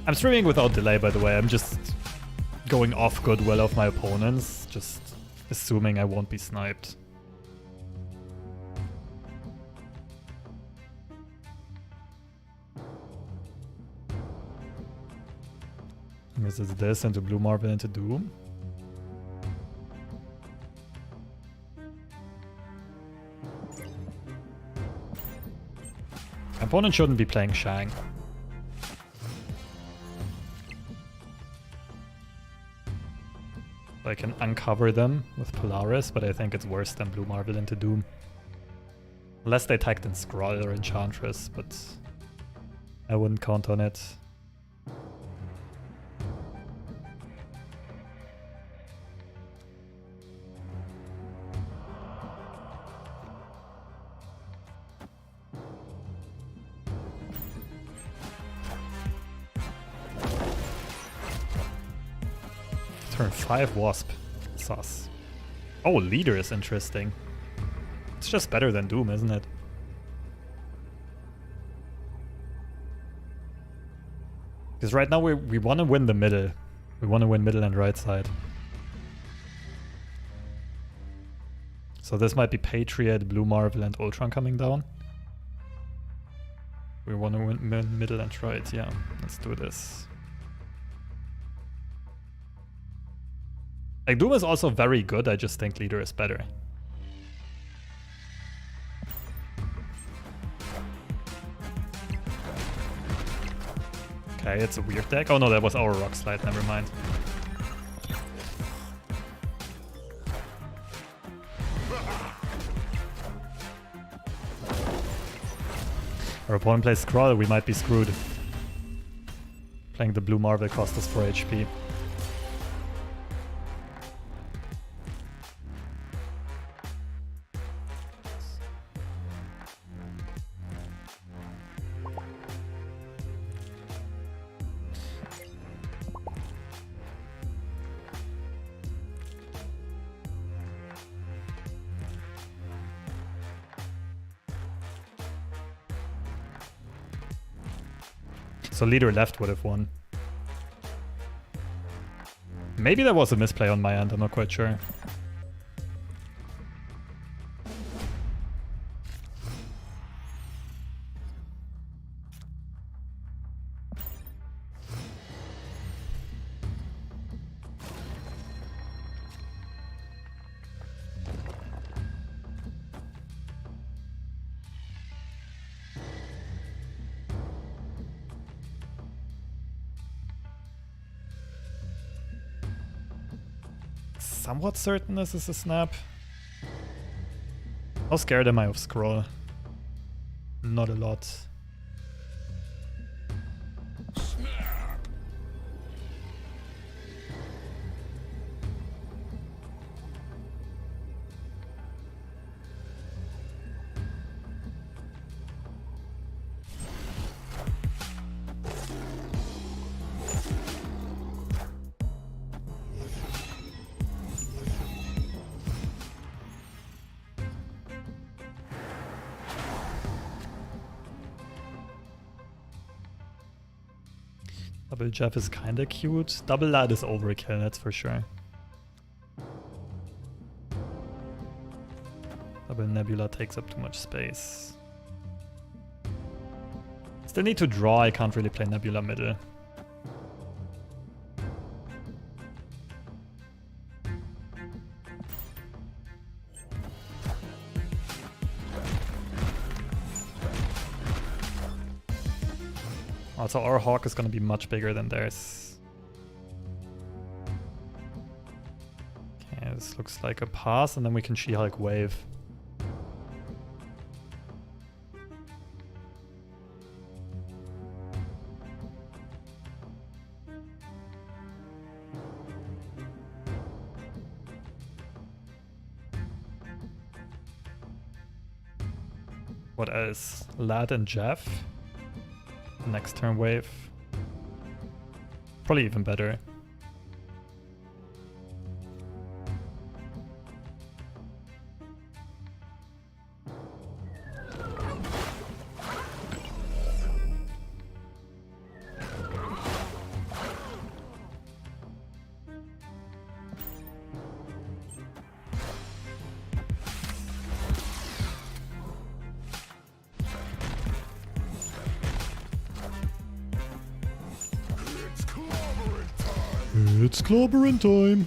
I'm streaming without delay, by the way. I'm just going off goodwill of my opponents, just assuming I won't be sniped. This is this into Blue Marvel into Doom. My opponent shouldn't be playing Shang. I can uncover them with Polaris, but I think it's worse than Blue Marvel into Doom. Unless they tagged in Scroll or Enchantress, but I wouldn't count on it. Turn 5 Wasp. Sus. Oh, Leader is interesting. It's just better than Doom, isn't it? Because right now we want to win the middle. We want to win middle and right side. So this might be Patriot, Blue Marvel, and Ultron coming down. We want to win middle and right, yeah. Let's do this. Like, Doom is also very good, I just think Leader is better. Okay, it's a weird deck. Oh no, that was our Rockslide, never mind. Our opponent plays Scroll, we might be screwed. Playing the Blue Marvel cost us 4 HP. So Leader left would have won. Maybe that was a misplay on my end, I'm not quite sure. Somewhat certain this is a snap. How scared am I of Scroll? Not a lot. Double Jeff is kinda cute. Double Lad is overkill, that's for sure. Double Nebula takes up too much space. Still need to draw, I can't really play Nebula middle. Also, our Hawk is gonna be much bigger than theirs. Okay, this looks like a pass, and then we can She-Hulk wave. What else? Lad and Jeff. Next turn wave. Probably even better. It's clobbering time.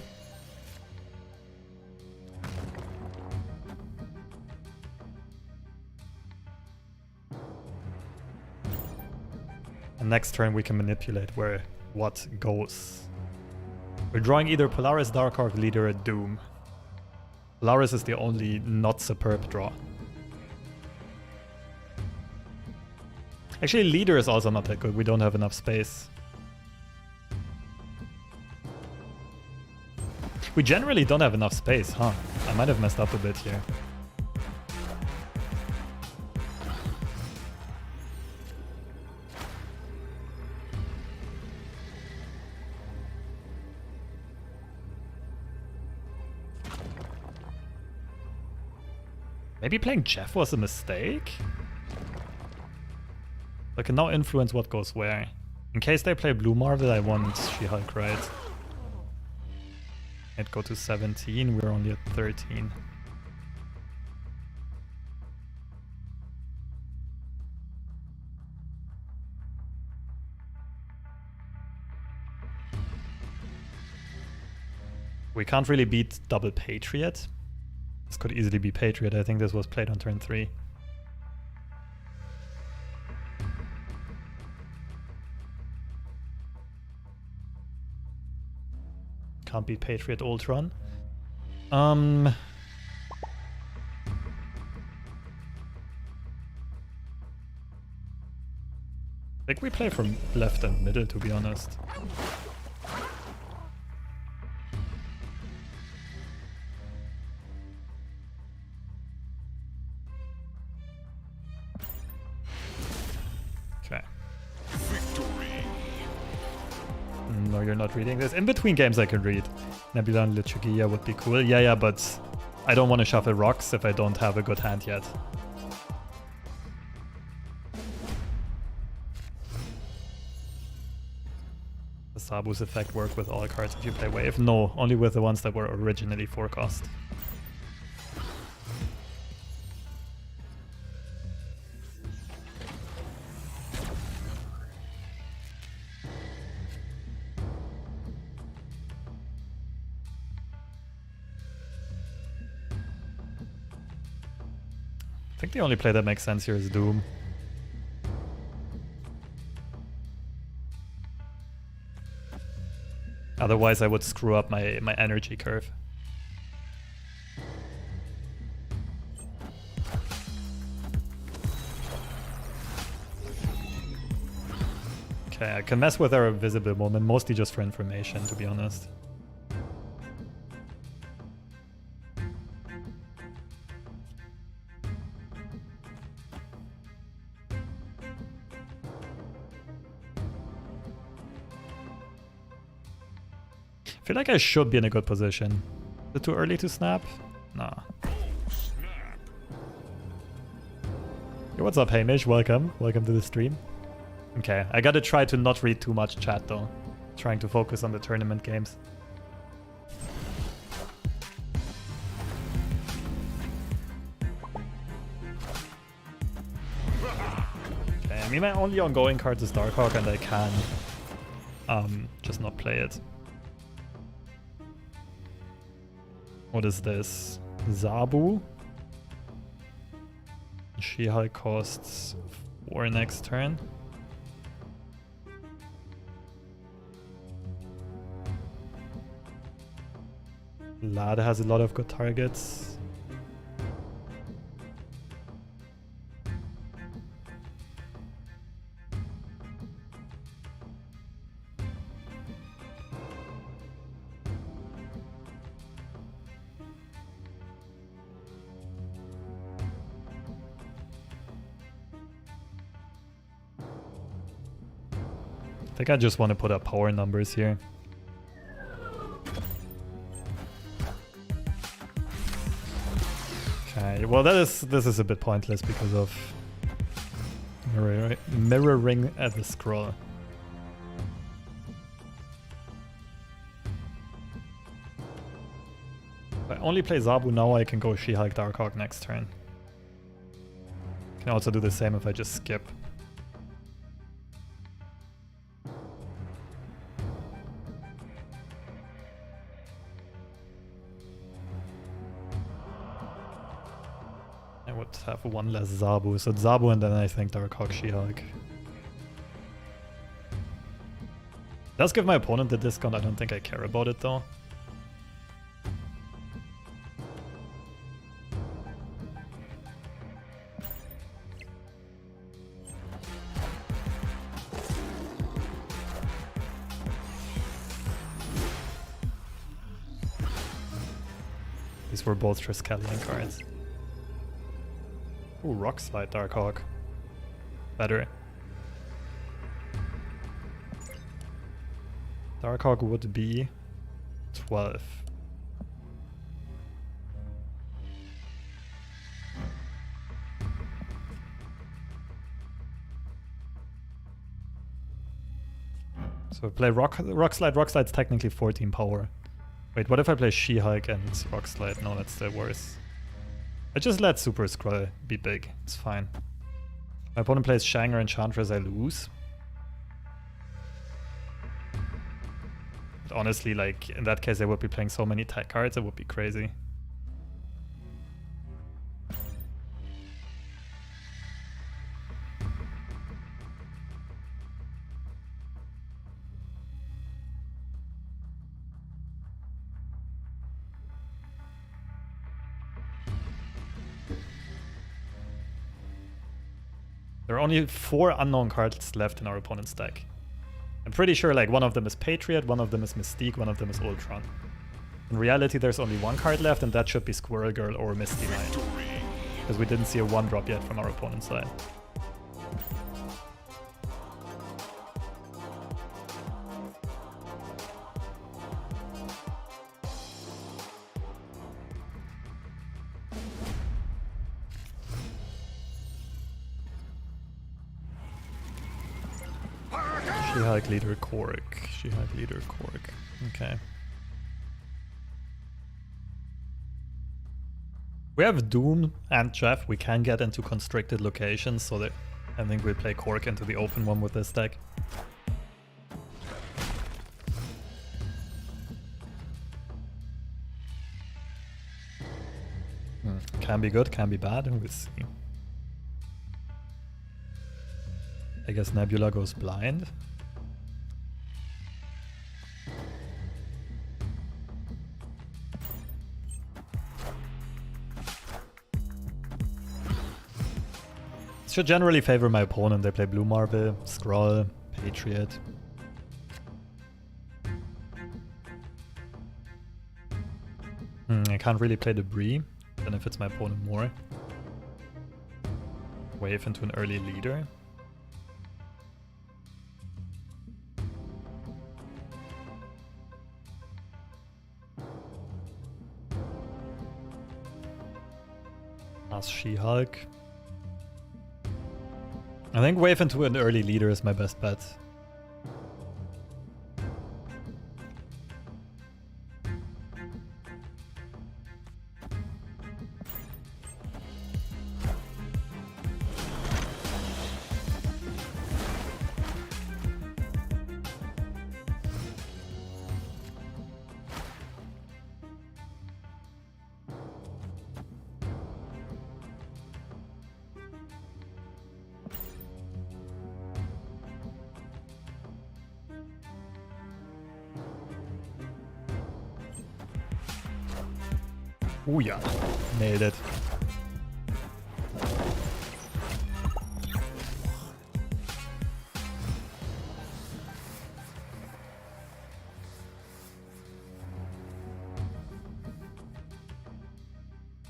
And next turn we can manipulate where what goes. We're drawing either Polaris, Dark Arc, Leader, or Doom. Polaris is the only not superb draw. Actually, Leader is also not that good. We don't have enough space. We generally don't have enough space, huh? I might have messed up a bit here. Maybe playing Jeff was a mistake? I can now influence what goes where. In case they play Blue Marvel, I want She-Hulk, right? I'd go to 17, we're only at 13. We can't really beat double Patriot. This could easily be Patriot. I think this was played on turn 3. Can't beat Patriot Ultron. I think we play from left and middle, to be honest. Okay. No, you're not reading this. In between games I can read. Nebula and Liturgia would be cool. Yeah, but I don't want to shuffle rocks if I don't have a good hand yet. Does Sabu's effect work with all cards if you play wave? No, only with the ones that were originally forecast. I think the only play that makes sense here is Doom. Otherwise I would screw up my energy curve. Okay, I can mess with our invisible moment, mostly just for information, to be honest. I feel like I should be in a good position. Is it too early to snap? Nah. Yo, what's up, Hamish? Welcome. Welcome to the stream. Okay, I gotta try to not read too much chat though. Trying to focus on the tournament games. Okay, I mean my only ongoing card is Darkhawk and I can just not play it. What is this? Zabu? She-Hulk costs 4 next turn. Lada has a lot of good targets. I think I just want to put up power numbers here. Okay, well this is a bit pointless because of mirroring at the scroll. If I only play Zabu now, I can go She-Hulk Darkhawk next turn. Can also do the same if I just skip. I would have one less Zabu, so Zabu and then I think Darkhawk She-Hulk. Does give my opponent the discount, I don't think I care about it though. These were both Triskelion cards. Ooh, Rock Slide Darkhawk. Better. Darkhawk would be 12. So play Rock Slide. Rock Slide's technically 14 power. Wait, what if I play She-Hulk and Rock Slide? No, that's the worst. I just let Super Scroll be big. It's fine. My opponent plays Shang or Enchantress, I lose. But honestly, like, in that case, I would be playing so many tech cards, it would be crazy. There are only 4 unknown cards left in our opponent's deck. I'm pretty sure like one of them is Patriot, one of them is Mystique, one of them is Ultron. In reality, there's only 1 card left, and that should be Squirrel Girl or Misty Knight. Because we didn't see a 1-drop yet from our opponent's side. She-Hulk leader Korg. She-Hulk leader Korg. Okay. We have Doom and Jeff. We can get into constricted locations, so that I think we play Korg into the open one with this deck. Can be good, can be bad, and we'll see. I guess Nebula goes blind. Should generally favor my opponent. They play Blue Marble, Scroll, Patriot. I can't really play Debris. Benefits my opponent more. Wave into an early leader. As She-Hulk. I think wave into an early leader is my best bet. Oh yeah, nailed it.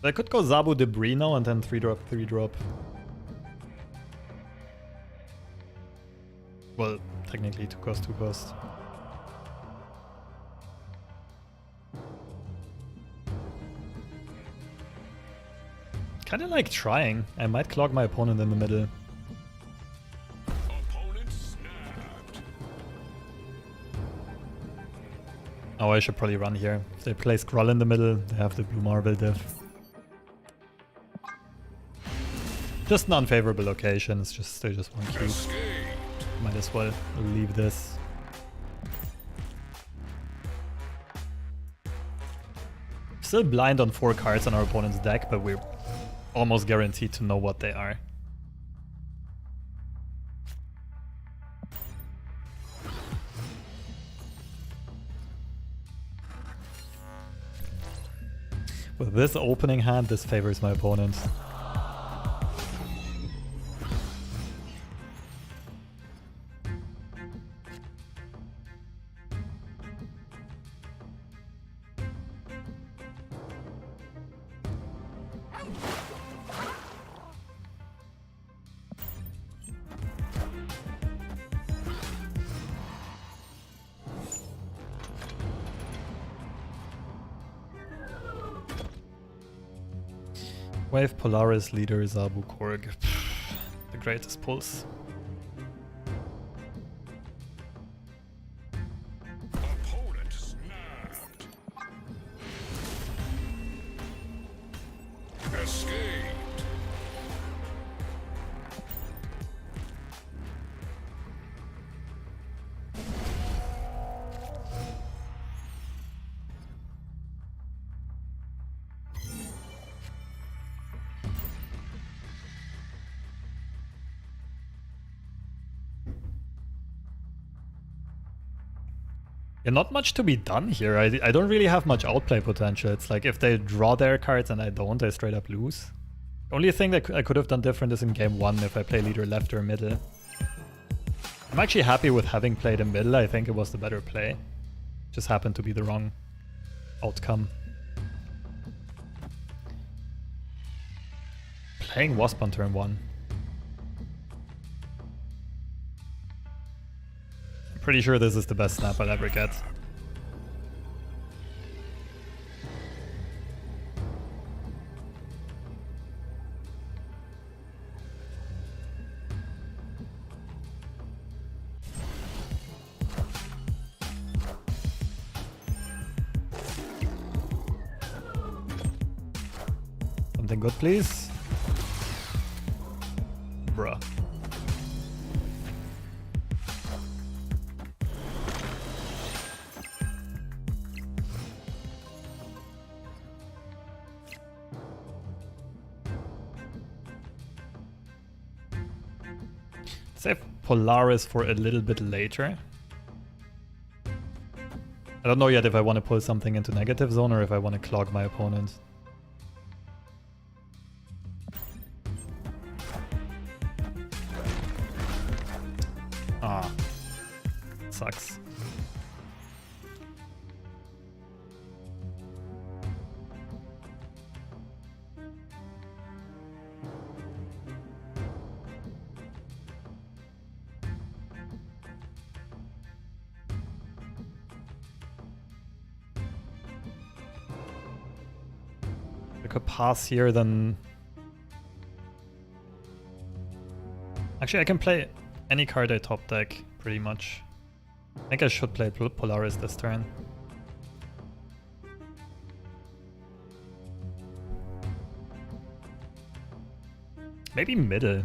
I could go Zabu Debris now and then 3-drop, 3-drop. Well, technically 2 cost, 2 cost. Kinda like trying. I might clog my opponent in the middle. Opponent snapped. Oh, I should probably run here. If they play Skrull in the middle, they have the blue marble diff. Just an unfavorable location, it's just they just one cube. Escaped. Might as well leave this. Still blind on 4 cards on our opponent's deck, but we're almost guaranteed to know what they are. With this opening hand, this favors my opponent. Wave Polaris leader Zabu Korg. The greatest pulse. Opponent snapped. Escaped. Yeah, not much to be done here. I don't really have much outplay potential. It's like if they draw their cards and I don't, I straight up lose. The only thing that I could have done different is in game 1 if I play leader left or middle. I'm actually happy with having played in middle. I think it was the better play. Just happened to be the wrong outcome. Playing Wasp on turn 1. Pretty sure this is the best snap I'll ever get. Something good, please. Bruh. Save Polaris for a little bit later. I don't know yet if I want to pull something into negative zone or if I want to clog my opponent. Ah, sucks. I could pass here, then Actually, I can play any card I top deck, pretty much. I think I should play Polaris this turn. Maybe middle.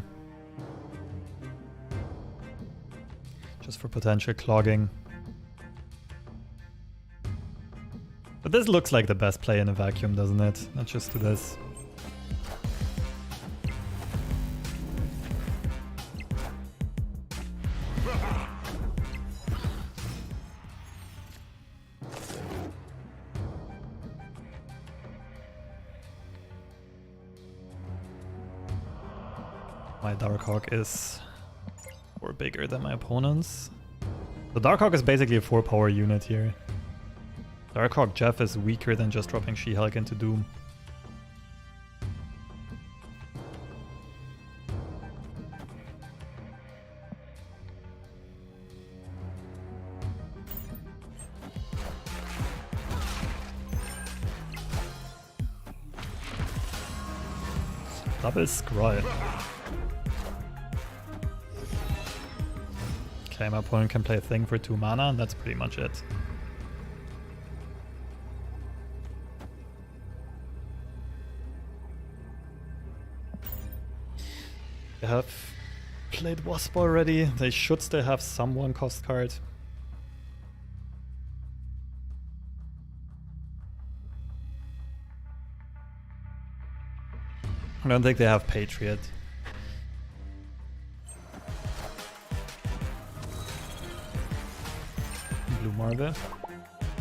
Just for potential clogging. But this looks like the best play in a vacuum, doesn't it? Let's just do this. My Darkhawk is 4 bigger than my opponent's. The Darkhawk is basically a 4-power unit here. Darkhawk Jeff is weaker than just dropping She-Hulk into Doom. Double Scroll. Okay, my opponent can play a thing for 2 mana, and that's pretty much it. They have played Wasp already. They should still have some 1-cost card. I don't think they have Patriot. Blue Marvel.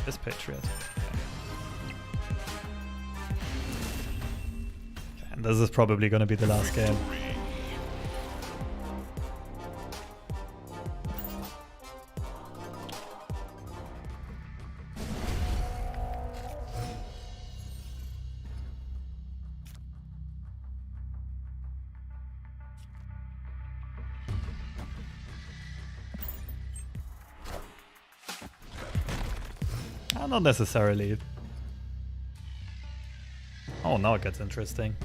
This Patriot. Okay, and this is probably going to be the last game. Not necessarily. Oh, now it gets interesting.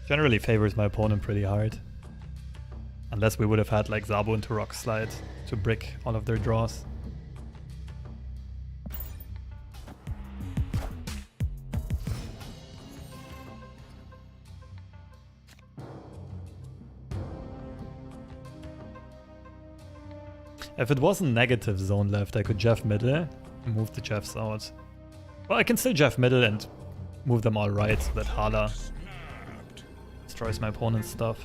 Generally favors my opponent pretty hard. Unless we would have had like Zabo into Rock Slide to brick all of their draws. If it wasn't negative zone left, I could Jeff middle and move the Jeffs out. Well, I can still Jeff middle and move them all right so that Hala destroys my opponent's stuff.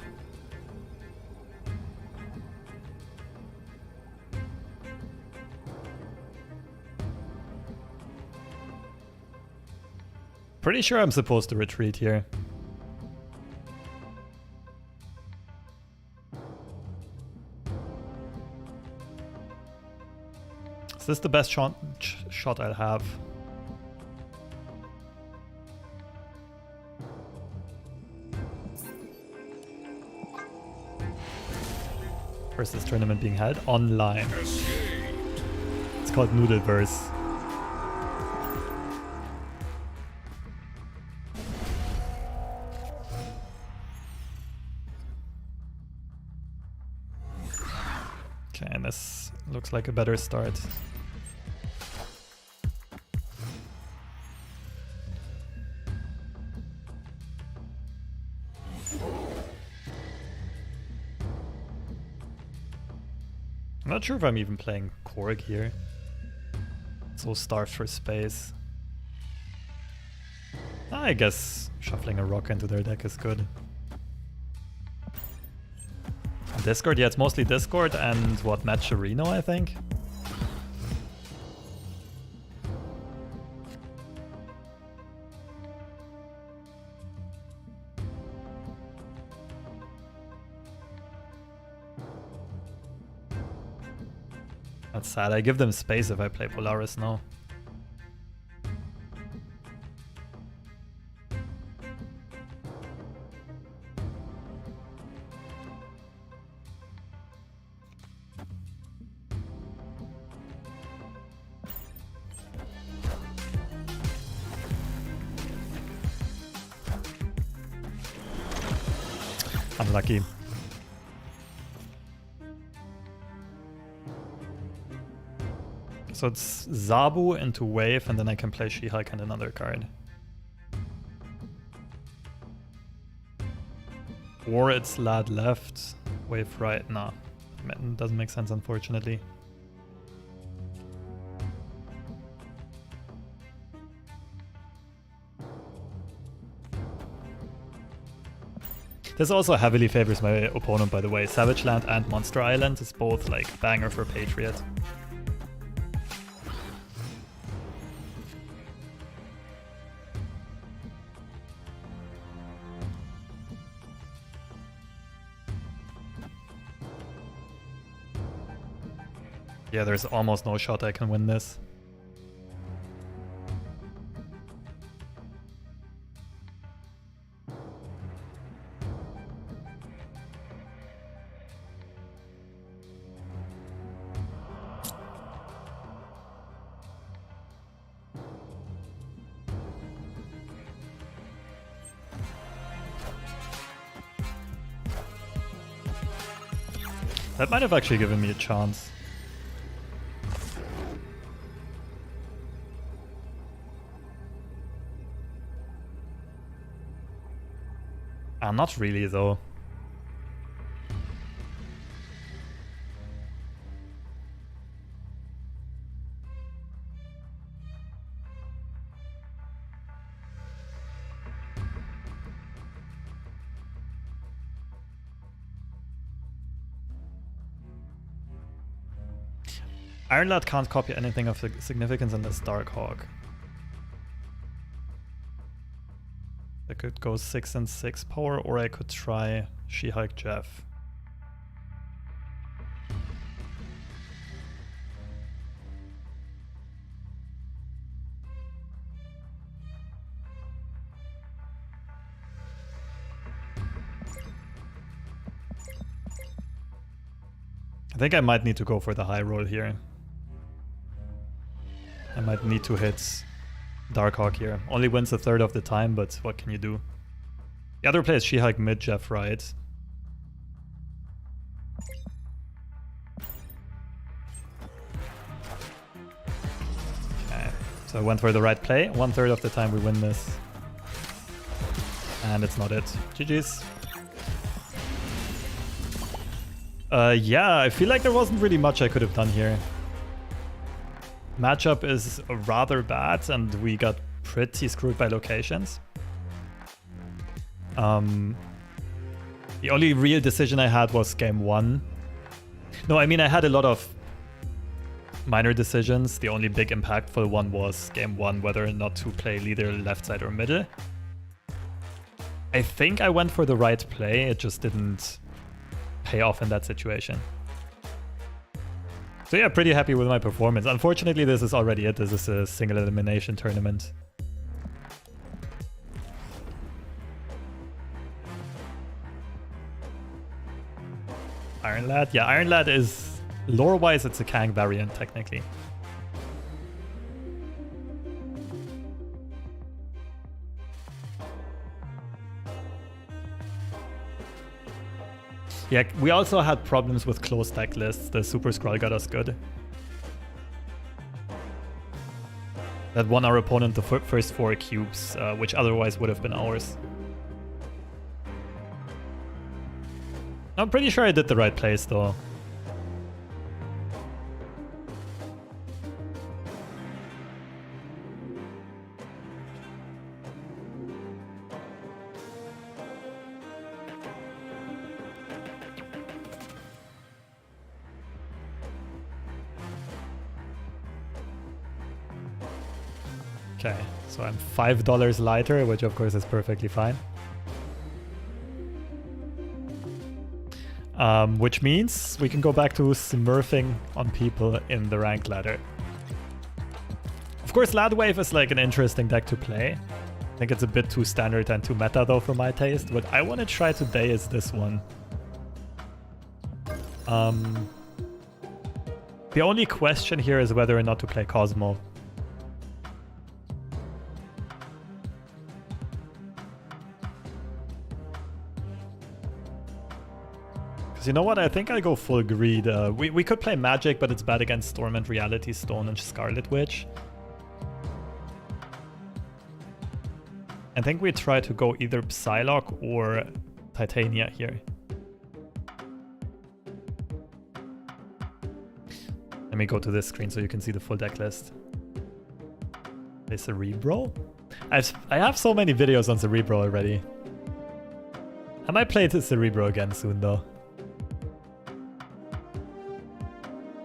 Pretty sure I'm supposed to retreat here. Is this the best shot I'll have? Where's this tournament being held? Online. It's called Noodleverse. Okay, and this looks like a better start. I'm not sure if I'm even playing Korg here. So starved for space. I guess shuffling a rock into their deck is good. Discord? Yeah, it's mostly Discord and what, Matcherino, I think? That's sad. I give them space if I play Polaris now. Unlucky. So it's Zabu into wave, and then I can play She-Hulk and another card. Or it's Lad left, wave right. Nah, doesn't make sense, unfortunately. This also heavily favors my opponent, by the way. Savage Land and Monster Island is both like banger for Patriot. Yeah, there's almost no shot I can win this. That might have actually given me a chance. Not really, though. Iron Lad can't copy anything of significance unless Darkhawk. I could go 6 and 6 power, or I could try She-Hulk Jeff. I think I might need to go for the high roll here. I might need to hit Darkhawk here. Only wins a third of the time, but what can you do? The other player is She-Hulk mid, Jeff right. Okay, so I went for the right play. 1/3 of the time we win this. And it's not it. GG's. Yeah, I feel like there wasn't really much I could have done here. Matchup is rather bad, and we got pretty screwed by locations. The only real decision I had was game 1. No, I mean, I had a lot of minor decisions. The only big impactful one was game 1, whether or not to play leader left side or middle. I think I went for the right play, it just didn't pay off in that situation. So yeah, pretty happy with my performance. Unfortunately, this is already it. This is a single elimination tournament. Iron Lad? Yeah, Iron Lad is... lore-wise, it's a Kang variant, technically. Yeah, we also had problems with closed deck lists. The Super Scroll got us good. That won our opponent the first 4 cubes, which otherwise would have been ours. I'm pretty sure I did the right place, though. Okay, so I'm $5 lighter, which of course is perfectly fine. Which means we can go back to smurfing on people in the ranked ladder. Of course, Lad Wave is like an interesting deck to play. I think it's a bit too standard and too meta though for my taste. What I want to try today is this one. The only question here is whether or not to play Cosmo. So you know what? I think I'll go full greed. We could play Magic, but it's bad against Storm and Reality Stone and Scarlet Witch. I think we try to go either Psylocke or Titania here. Let me go to this screen so you can see the full deck list. Play Cerebro? I have so many videos on Cerebro already. I might play the Cerebro again soon though.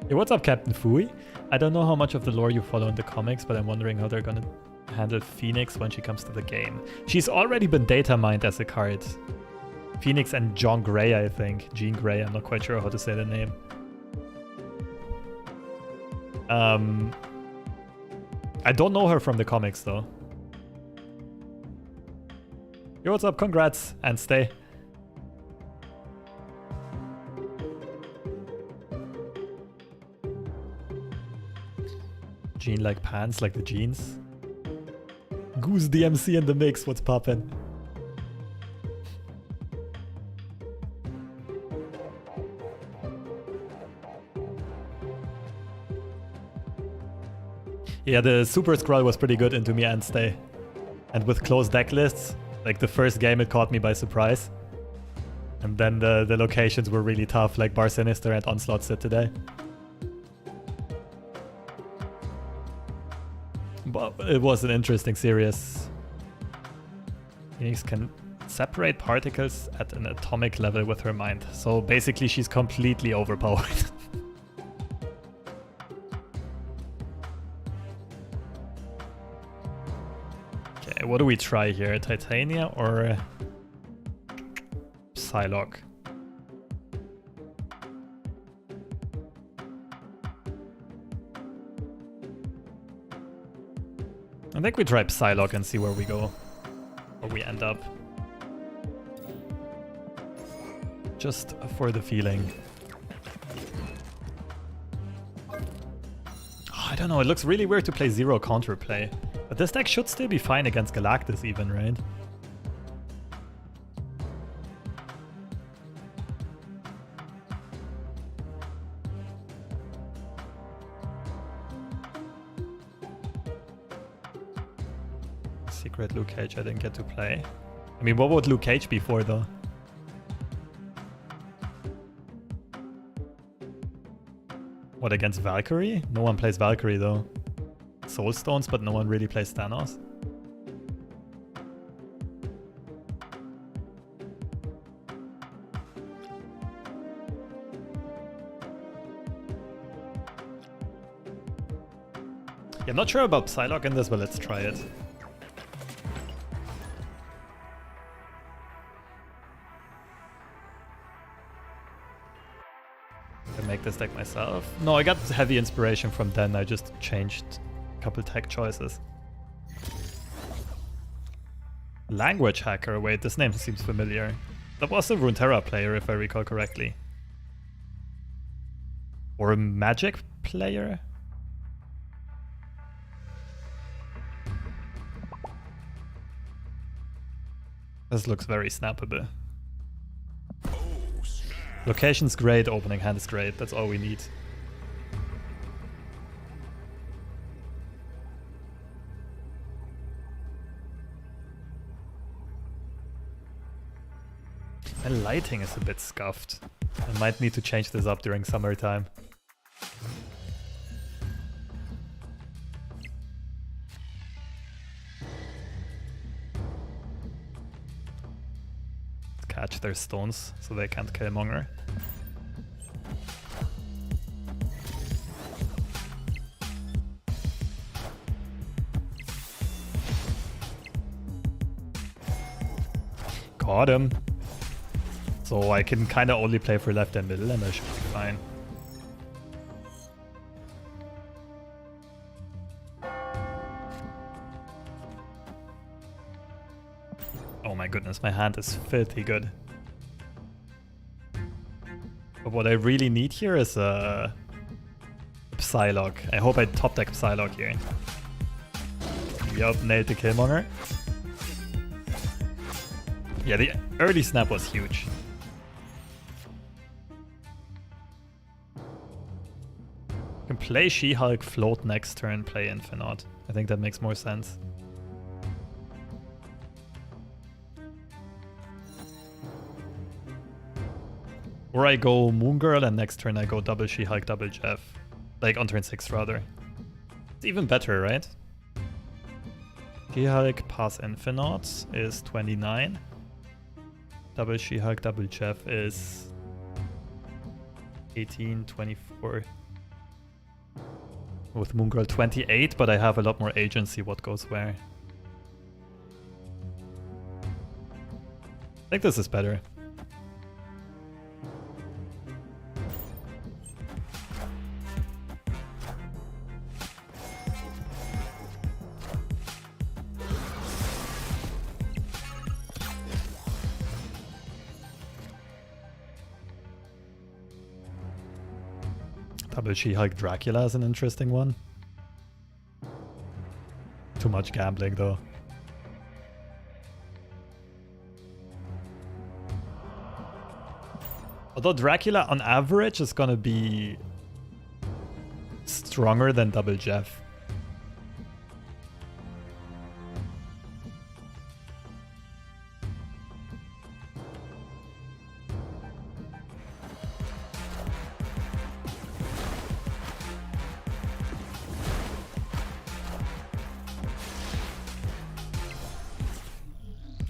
Hey, what's up, Captain Fui? I don't know how much of the lore you follow in the comics, but I'm wondering how they're gonna handle Phoenix when she comes to the game. She's already been data mined as a card. Phoenix and John Gray, I think. Jean Grey, I'm not quite sure how to say the name. I don't know her from the comics though. Yo, what's up? Congrats and stay. Jean like pants, like the jeans. Goose DMC in the mix, what's poppin'? Yeah, the Super Scroll was pretty good into me and stay. And with closed deck lists, like the first game it caught me by surprise. And then the locations were really tough, like Bar Sinister and Onslaught Sit today. But it was an interesting series. Phoenix can separate particles at an atomic level with her mind. So basically she's completely overpowered. Okay, what do we try here? Titania or Psylocke? I think we try Psylocke and see where we go. Where we end up. Just for the feeling. Oh, I don't know, it looks really weird to play zero counterplay. But this deck should still be fine against Galactus even, right? Secret Luke Cage I didn't get to play. I mean, what would Luke Cage be for though? What, against Valkyrie? No one plays Valkyrie though. Soul Stones, but no one really plays Thanos. Yeah, I'm not sure about Psylocke in this, but let's try it. I make this deck myself. No, I got heavy inspiration from Den. I just changed a couple tech choices. Language Hacker. Wait, this name seems familiar. That was a Runeterra player, if I recall correctly. Or a Magic player? This looks very snappable. Location's great, opening hand is great, that's all we need. My lighting is a bit scuffed. I might need to change this up during summertime. Catch their stones so they can't kill Monger. Got him. So I can kind of only play for left and middle and I should be fine. Oh my goodness, my hand is filthy good. But what I really need here is a Psylocke. I hope I top deck Psylocke here. Yup, nailed the Killmonger. Yeah, the early snap was huge. play She-Hulk, float next turn, play Infinite. I think that makes more sense. Or I go Moon Girl and next turn I go double She-Hulk, double Jeff. Like on turn 6 rather. It's even better, right? She-Hulk pass Infinite is 29. Double She-Hulk, double Jeff is 18, 24. With Moon Girl 28, but I have a lot more agency what goes where. I think this is better. Double She-Hulk Dracula is an interesting one. Too much gambling though. Although Dracula on average is gonna be stronger than double Jeff.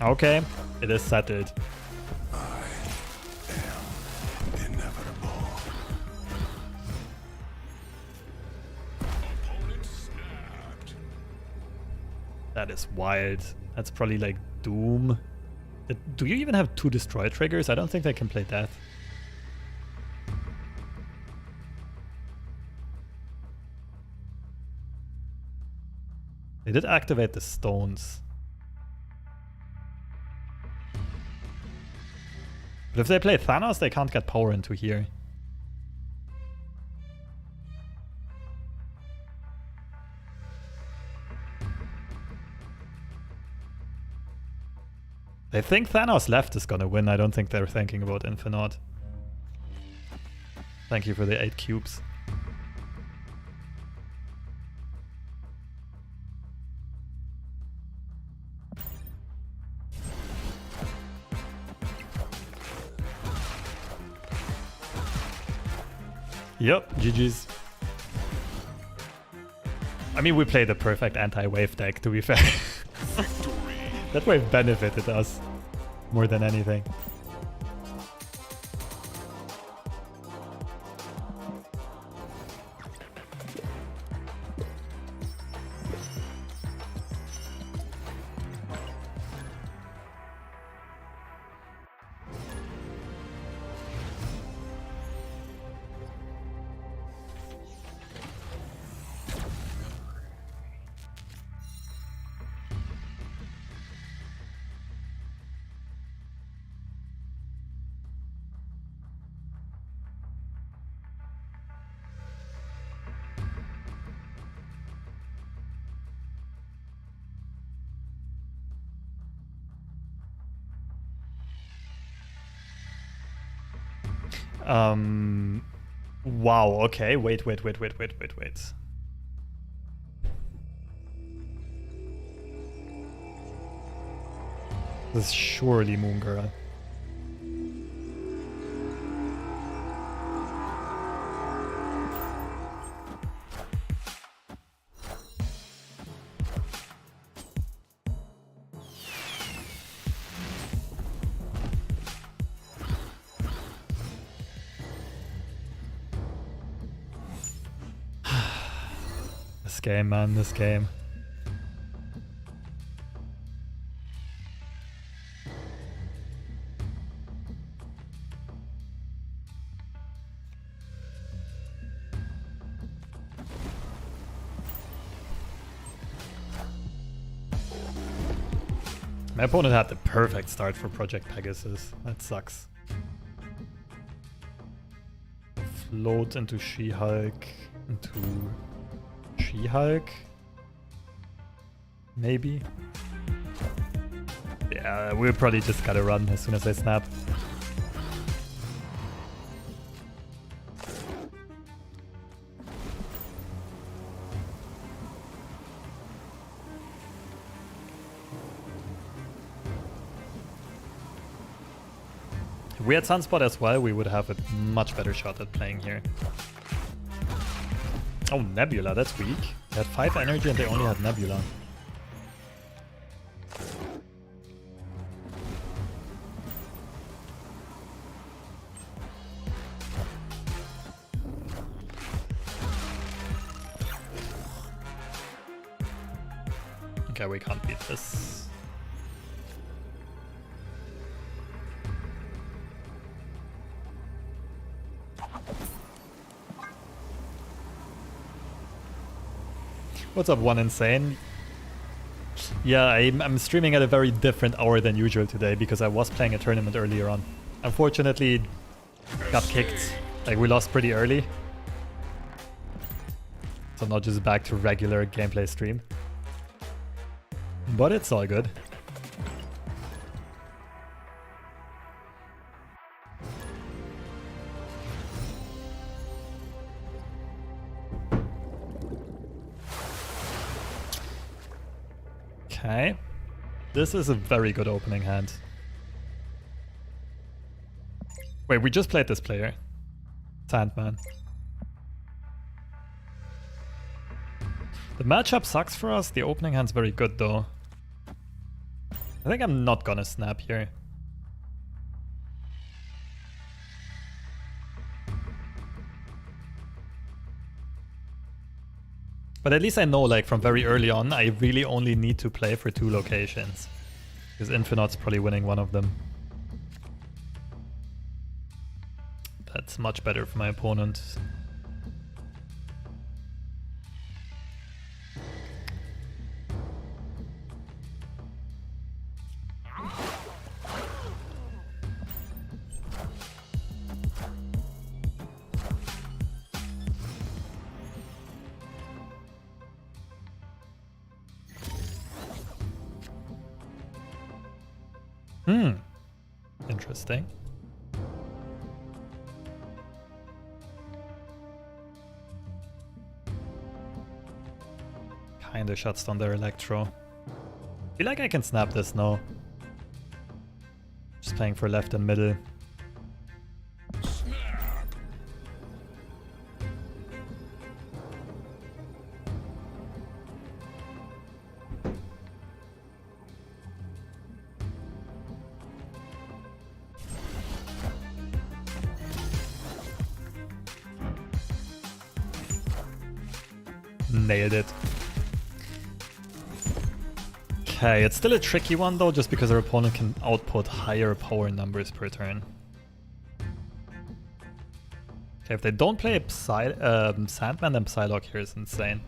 Okay, it is settled. I am inevitable. Opponent snapped. That is wild. That's probably like Doom. Do you even have 2 destroy triggers? I don't think they can play Death. They did activate the stones. But if they play Thanos, they can't get power into here. They think Thanos left is gonna win. I don't think they're thinking about Infinite. Thank you for the 8 cubes. Yep, GG's. I mean, we played the perfect anti-wave deck, to be fair. That wave benefited us more than anything. Wow, okay, wait. This is surely Moon Girl. This game, man, this game. My opponent had the perfect start for Project Pegasus. That sucks. Float into She-Hulk, into She-Hulk? Maybe? Yeah, we'll probably just gotta run as soon as I snap. If we had Sunspot as well, we would have a much better shot at playing here. Oh, Nebula, that's weak. They had 5 energy and they only had Nebula. Okay, we can't beat this. What's up, One Insane? Yeah, I'm streaming at a very different hour than usual today because I was playing a tournament earlier on. Unfortunately, got kicked. Like, we lost pretty early. So not just back to regular gameplay stream. But it's all good. Okay. This is a very good opening hand. Wait, we just played this player. Sandman. The matchup sucks for us. The opening hand's very good though. I think I'm not gonna snap here. But at least I know, like, from very early on, I really only need to play for 2 locations. Because Infinite's probably winning one of them. That's much better for my opponent. Interesting. Kinda shuts down their Electro. Feel like I can snap this now. Just playing for left and middle. Nailed it. Okay, it's still a tricky one though, just because our opponent can output higher power numbers per turn. Okay, if they don't play Sandman, then Psylocke here is insane.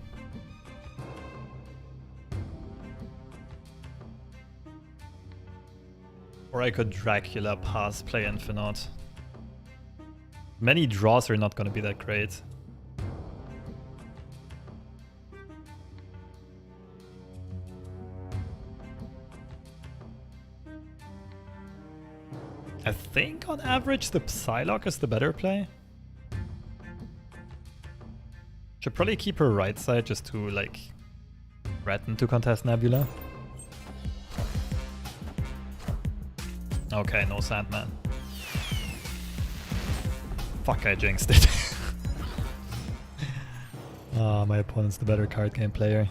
Or I could Dracula pass, play Infinite. Many draws are not going to be that great. I think on average the Psylocke is the better play. Should probably keep her right side just to, like, threaten to contest Nebula. Okay, no Sandman. Fuck, I jinxed it. Ah, my opponent's the better card game player.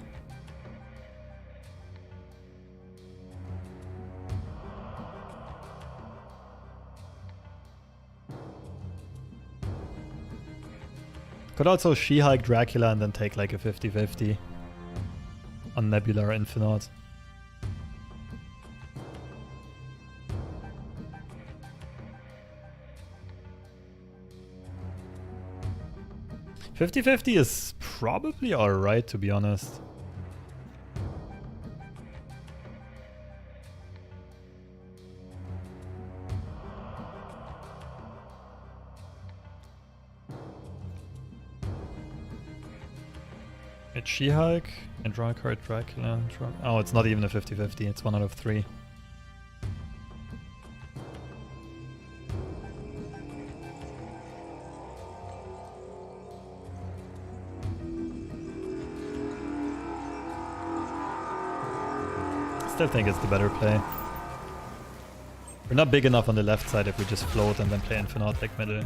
Could also She-Hulk Dracula and then take like a 50-50 on Nebula or Infinite. $50-50 is probably alright, to be honest. It's She-Hulk and draw a card Dracula. Oh, it's not even a 50-50, it's 1 out of 3. Still think it's the better play. We're not big enough on the left side if we just float and then play Infinite like middle.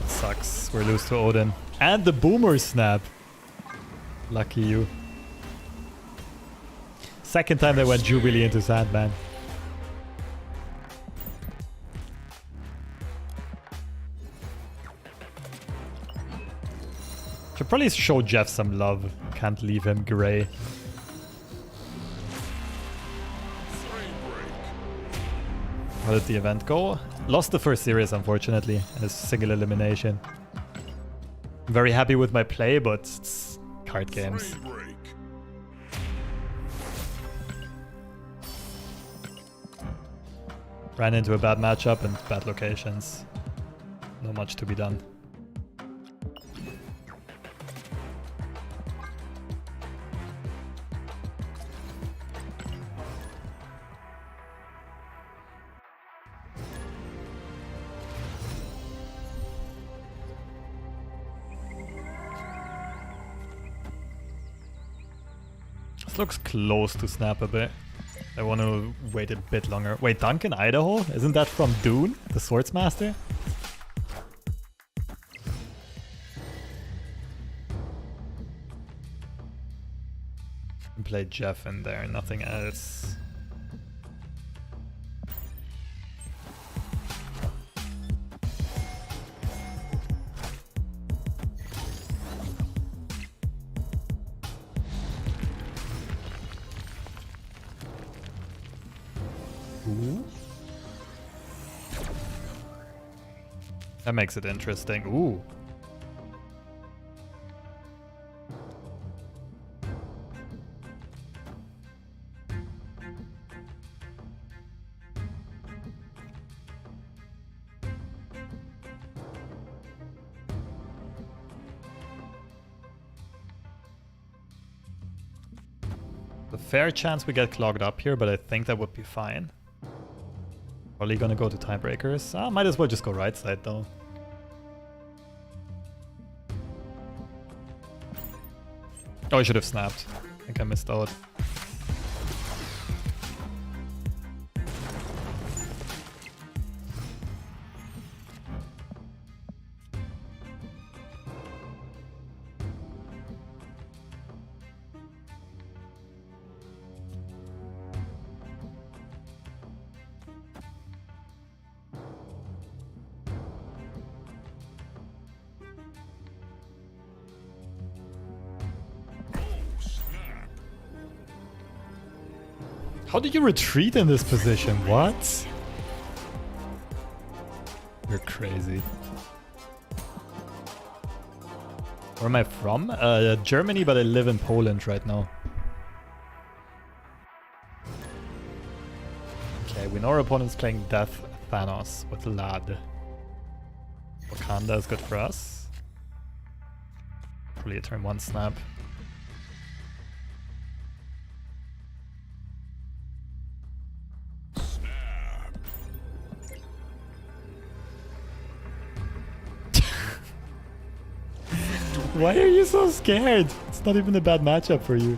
Sucks. We're lose to Odin. And the boomer snap. Lucky you. Second time they went Jubilee into Sandman. Should probably show Jeff some love. Can't leave him gray. How did the event go? Lost the first series, unfortunately, in a single elimination. I'm very happy with my play, but it's card games. Ran into a bad matchup and bad locations. Not much to be done. This looks close to snap a bit. I want to wait a bit longer. Wait, Duncan, Idaho? Isn't that from Dune, the Swordsmaster? And play Jeff in there, nothing else. Ooh. That makes it interesting. Ooh. A fair chance we get clogged up here, but I think that would be fine. Probably gonna go to tiebreakers. Ah, might as well just go right side though. Oh, I should have snapped. I think I missed out. How did you retreat in this position? What? You're crazy. Where am I from? Germany, but I live in Poland right now. Okay, we know our opponent's playing Death Thanos with Lad. Wakanda is good for us. Probably a turn 1 snap. Why are you so scared? It's not even a bad matchup for you.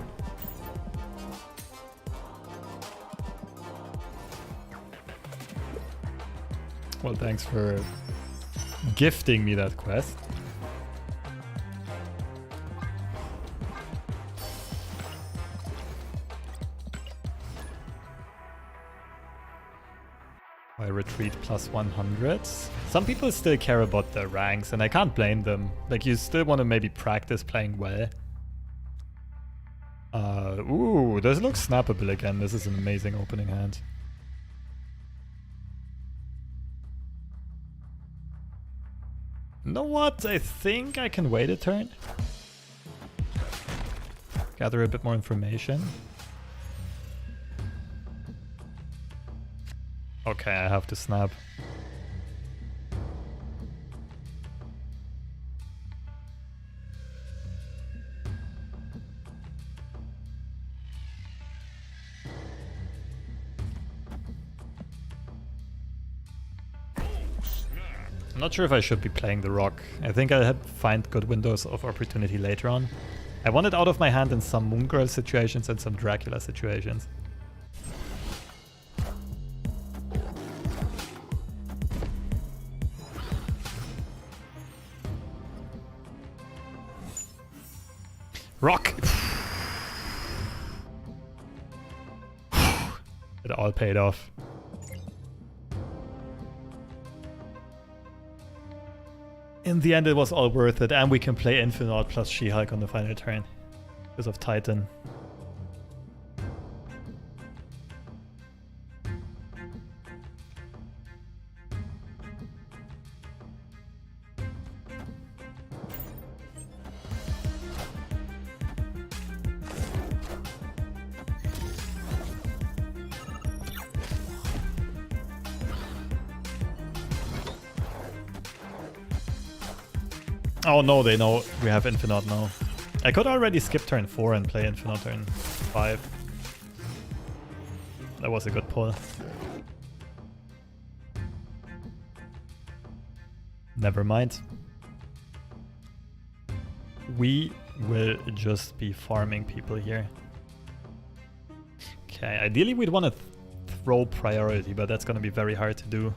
Well, thanks for gifting me that quest. I retreat plus 100. Some people still care about their ranks, and I can't blame them. Like, you still want to maybe practice playing well. Ooh, this looks snappable again. This is an amazing opening hand. You know what? I think I can wait a turn. Gather a bit more information. Okay, I have to snap. I'm not sure if I should be playing the Rock. I think I'll find good windows of opportunity later on. I want it out of my hand in some Moon Girl situations and some Dracula situations. Rock! It all paid off. In the end, it was all worth it, and we can play Infinite plus She-Hulk on the final turn because of Titan. Oh no, they know we have Infinite now. I could already skip turn 4 and play Infinite turn 5. That was a good pull. Never mind. We will just be farming people here. Okay, ideally we'd want to throw priority, but that's going to be very hard to do.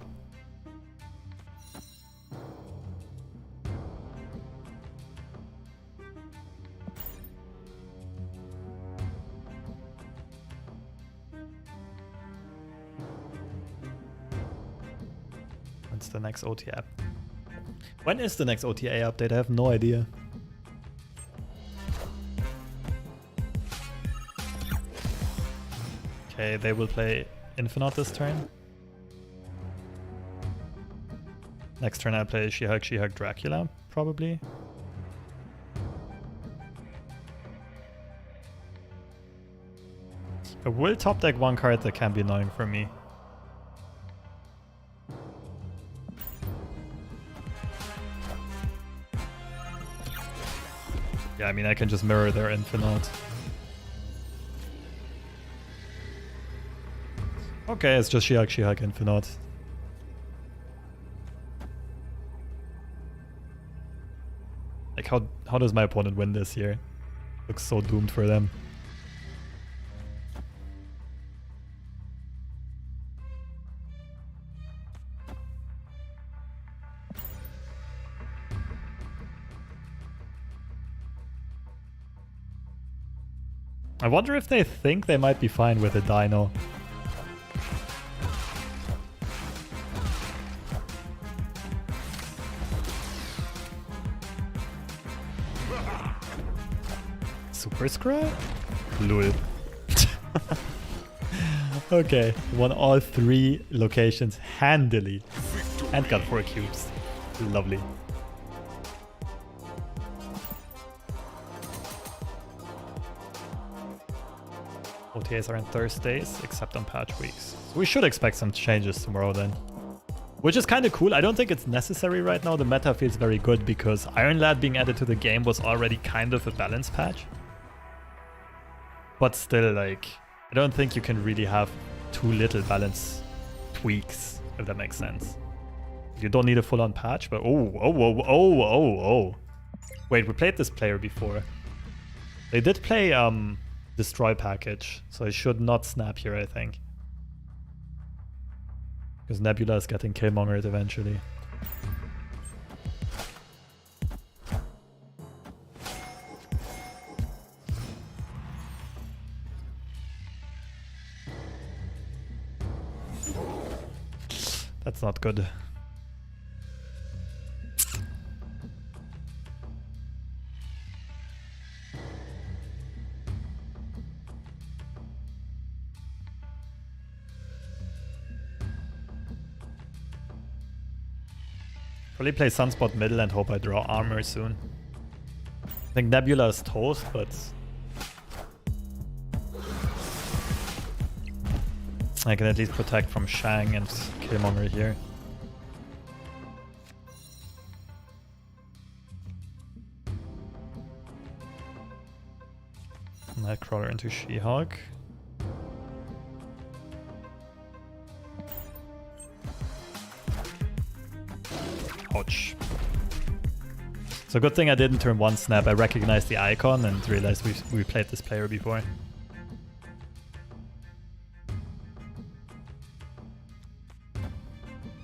When's the next OTA? When is the next OTA update? I have no idea. Okay, they will play Infinite this turn. Next turn I play She-Hulk, Dracula, probably. I will top deck one card that can be annoying for me. Yeah, I mean, I can just mirror their Infinite. Okay, it's just She-Hulk, Infinite. Like, how does my opponent win this here? Looks so doomed for them. I wonder if they think they might be fine with a Dino. Super Scry? Lul. Okay, won all 3 locations handily. And got 4 cubes. Lovely. OTAs are on Thursdays, except on patch weeks. So we should expect some changes tomorrow then. Which is kind of cool. I don't think it's necessary right now. The meta feels very good because Iron Lad being added to the game was already kind of a balance patch. But still, like, I don't think you can really have too little balance tweaks, if that makes sense. You don't need a full-on patch, but oh. Wait, we played this player before. They did play Destroy package, so I should not snap here, I think. Because Nebula is getting Killmongered eventually. That's not good. Probably play Sunspot middle and hope I draw armor soon. I think Nebula is toast, but I can at least protect from Shang and Killmonger here. Nightcrawler into She-Hulk. Ouch. So good thing I didn't turn one snap. I recognized the icon and realized we played this player before.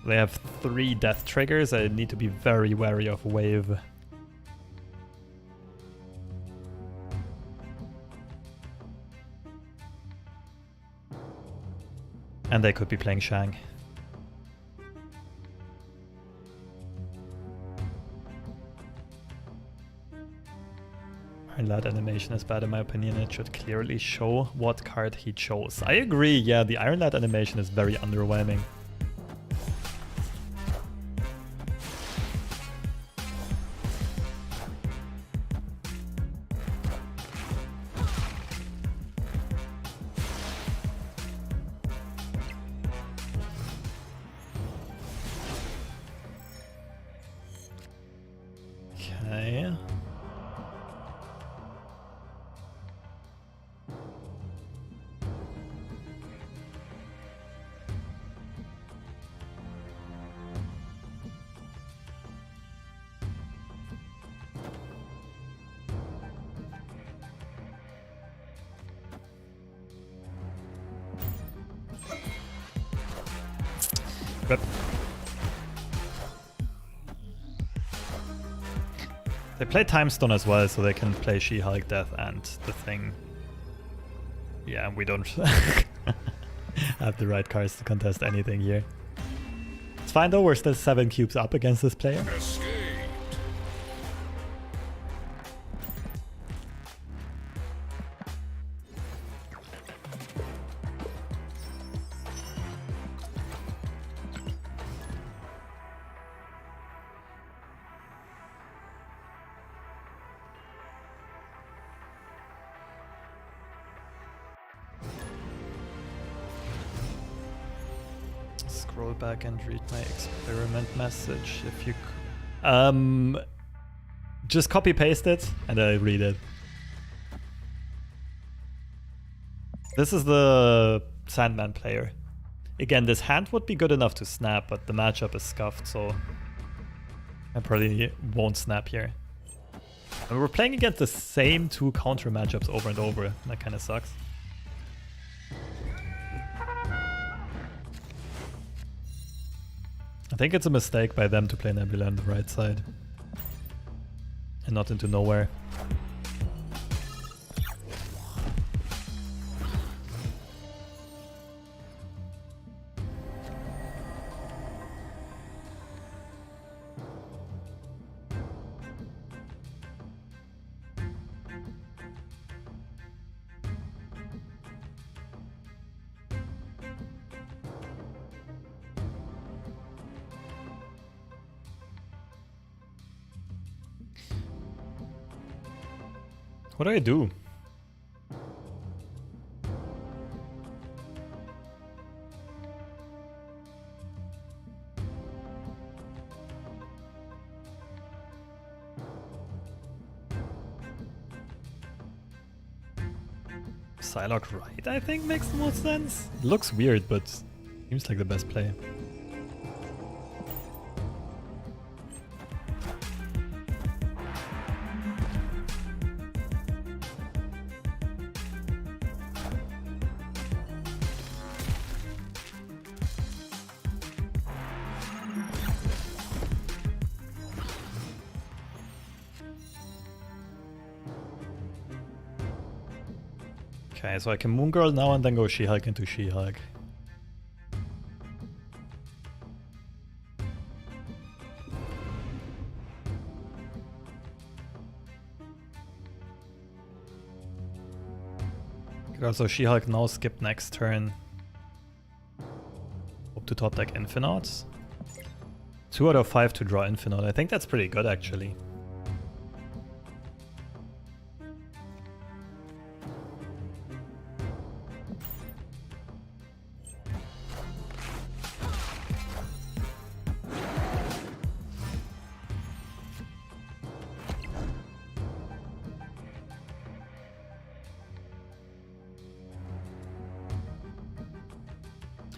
They have 3 death triggers. I need to be very wary of wave. And they could be playing Shang. Iron Lad animation is bad in my opinion. It should clearly show what card he chose. I agree, yeah, the Iron Lad animation is very underwhelming. Okay. But they play Time Stone as well, so they can play She-Hulk, Death, and the Thing. Yeah, we don't have the right cards to contest anything here. It's fine though, we're still 7 cubes up against this player. Escaped. Scroll back and read my experiment message if you just copy paste it and I read it. This is the Sandman player. Again, this hand would be good enough to snap, but the matchup is scuffed, so I probably won't snap here. And we're playing against the same 2 counter matchups over and over. That kind of sucks. I think it's a mistake by them to play Nebula on the right side and not into nowhere. What do I do? Psylocke right, I think, makes the most sense. It looks weird, but seems like the best play. Okay, so I can Moon Girl now and then go She-Hulk into She-Hulk. Could also She-Hulk now skip next turn. Hope to top deck Infinite. 2 out of 5 to draw Infinite. I think that's pretty good actually.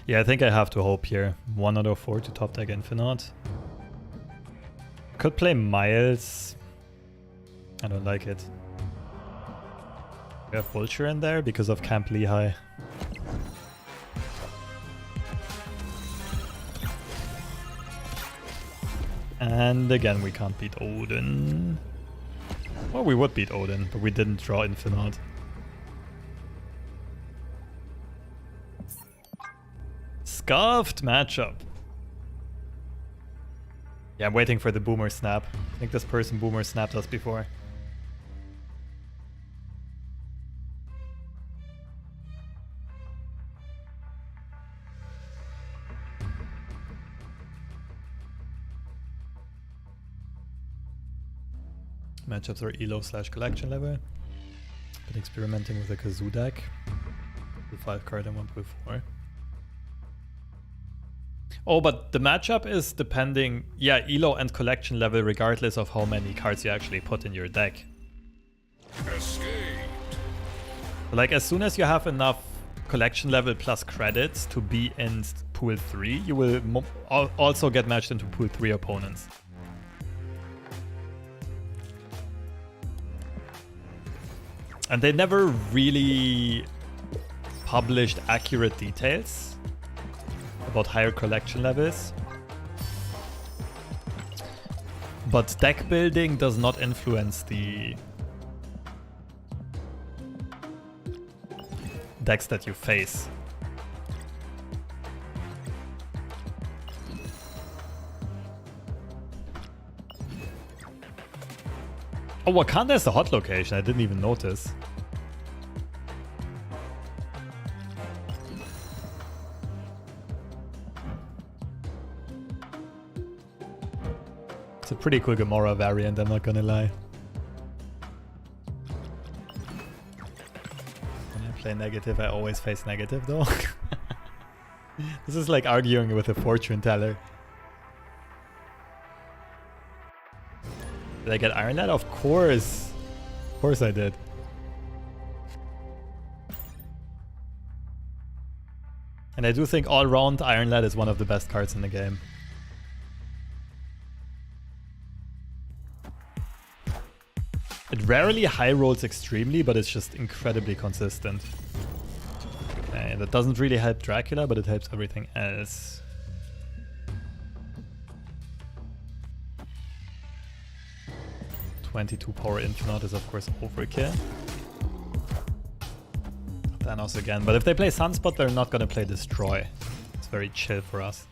Yeah, I think I have to hope here. 1 out of 4 to top deck Infinite. Could play Miles. I don't like it. We have Vulture in there because of Camp Lehigh. And again, we can't beat Odin. Well, we would beat Odin, but we didn't draw Infinite. Scuffed matchup. Yeah, I'm waiting for the boomer snap. I think this person boomer snapped us before. Matchups are elo / collection level. Been experimenting with a Kazoo deck. 5 card and 1.4. Oh, but the matchup is depending, yeah, elo and collection level regardless of how many cards you actually put in your deck. Escaped. Like as soon as you have enough collection level plus credits to be in pool 3, you will also get matched into pool 3 opponents. And they never really published accurate details about higher collection levels. But deck building does not influence the decks that you face. Oh, Wakanda is a hot location. I didn't even notice. It's a pretty cool Gamora variant, I'm not gonna lie. When I play negative, I always face negative though. This is like arguing with a fortune teller. Did I get Iron Lad? Of course. Of course I did. And I do think all round Iron Lad is one of the best cards in the game. It rarely high rolls extremely, but it's just incredibly consistent. Okay, that doesn't really help Dracula, but it helps everything else. .22 power Infinite is of course overkill. Thanos again, but if they play Sunspot, they're not gonna play Destroy. It's very chill for us.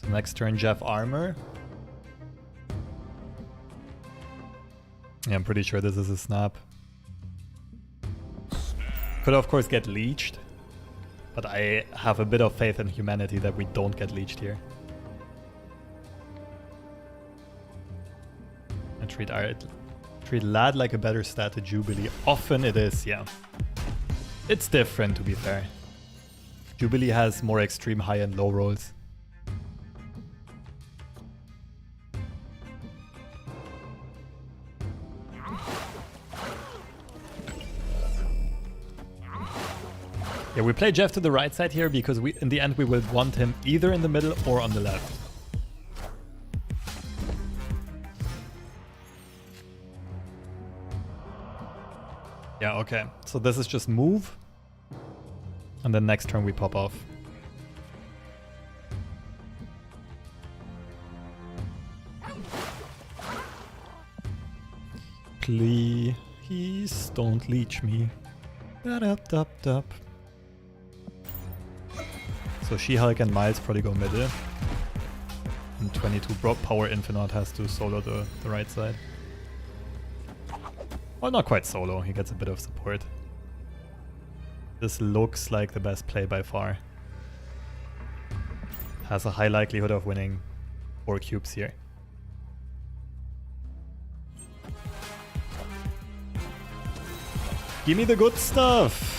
Next turn, Jeff Armor. Yeah, I'm pretty sure this is a snap. Could of course get leeched, but I have a bit of faith in humanity that we don't get leeched here. I treat Lad like a better stat to Jubilee. Often it is, yeah. It's different, to be fair. Jubilee has more extreme high and low rolls. Yeah, we play Jeff to the right side here because in the end we will want him either in the middle or on the left. Yeah, okay. So this is just move. And then next turn we pop off. Please don't leech me. Da-da-da-da. So She-Hulk and Miles probably go middle. And 22 Power Infinite has to solo the right side. Well, not quite solo, he gets a bit of support. This looks like the best play by far. Has a high likelihood of winning 4 cubes here. Give me the good stuff!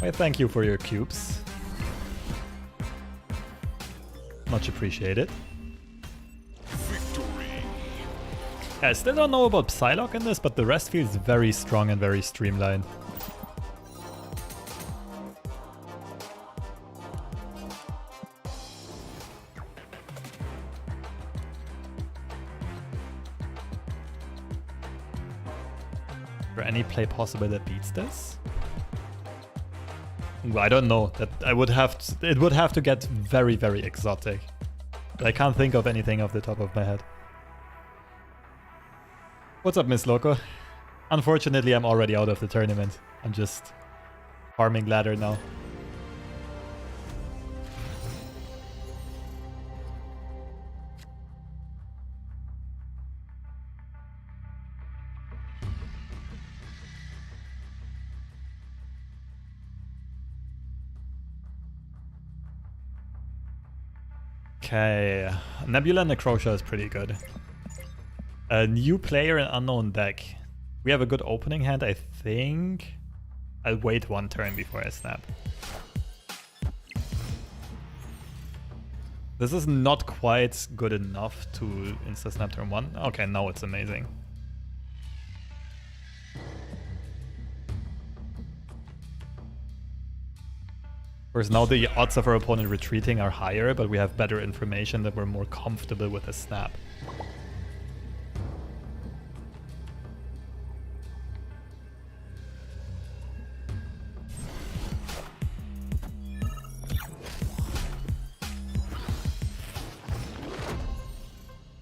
Why, thank you for your cubes. Much appreciated. Victory. I still don't know about Psylocke in this, but the rest feels very strong and very streamlined. Is there any play possible that beats this? Ooh, I don't know. That I would have to, it would have to get very, very exotic. But I can't think of anything off the top of my head. What's up, Miss Loco? Unfortunately, I'm already out of the tournament. I'm just farming ladder now. Okay, Nebula Necrosha is pretty good. A new player in unknown deck. We have a good opening hand, I think. I'll wait one turn before I snap. This is not quite good enough to insta-snap turn 1. Okay, now it's amazing. Of course, now the odds of our opponent retreating are higher, but we have better information that we're more comfortable with a snap.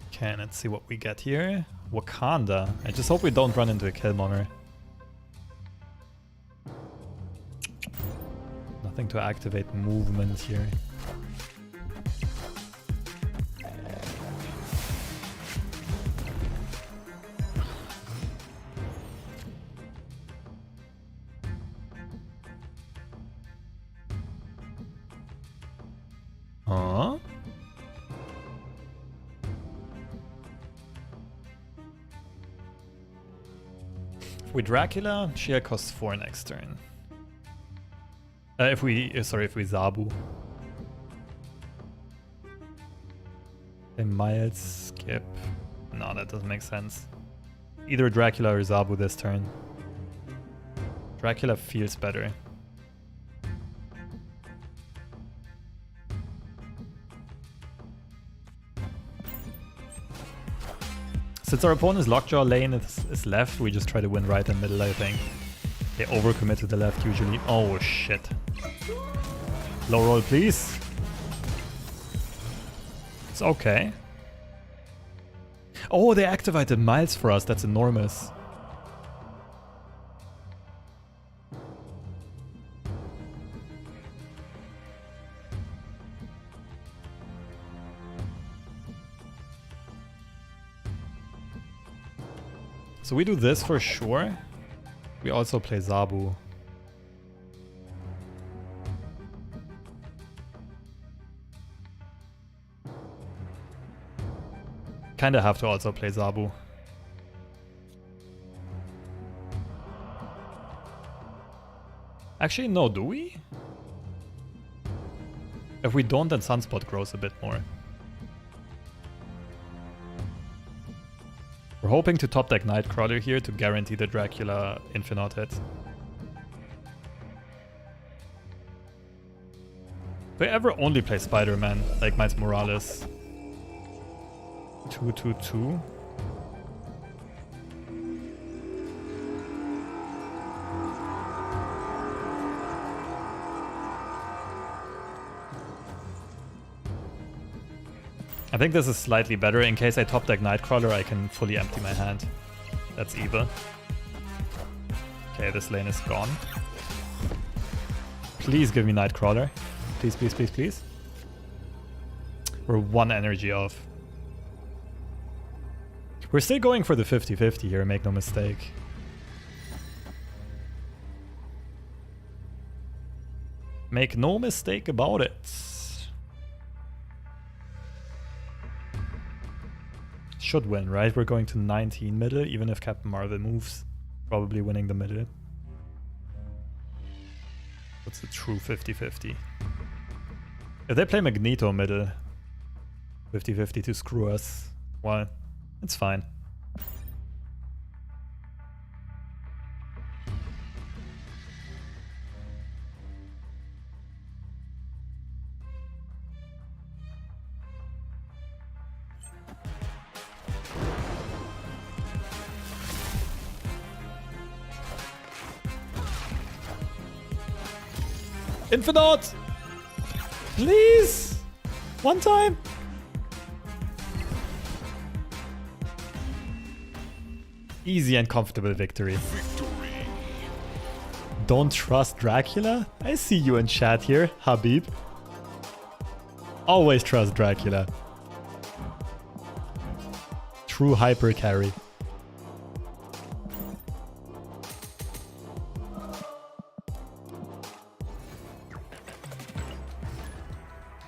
Okay, let's see what we get here. Wakanda. I just hope we don't run into a Killmonger. Nothing to activate movement here. Huh? With Dracula, Shia costs 4 next turn. If we Zabu. They might skip. No, that doesn't make sense. Either Dracula or Zabu this turn. Dracula feels better. Since our opponent's Lockjaw lane is left, we just try to win right and middle, I think. They overcommit to the left usually. Oh shit. Low roll, please. It's okay. Oh, they activated Miles for us. That's enormous. So we do this for sure. We also play Zabu. Kinda have to also play Zabu. Actually, no, do we? If we don't, then Sunspot grows a bit more. We're hoping to top deck Nightcrawler here to guarantee the Dracula Infinite hit. Do I ever only play Spider-Man, like Miles Morales? 2/2/2. I think this is slightly better. In case I top deck Nightcrawler, I can fully empty my hand. That's Eva. Okay, this lane is gone. Please give me Nightcrawler. Please, please, please, please. We're 1 energy off. We're still going for the 50-50 here, make no mistake. Make no mistake about it. Should win, right? We're going to 19 middle, even if Captain Marvel moves. Probably winning the middle. What's a true 50-50? If they play Magneto middle, 50-50 to screw us, well, it's fine. Infinite! Please! One time! Easy and comfortable victory. Don't trust Dracula? I see you in chat here, Habib. Always trust Dracula. True hyper carry.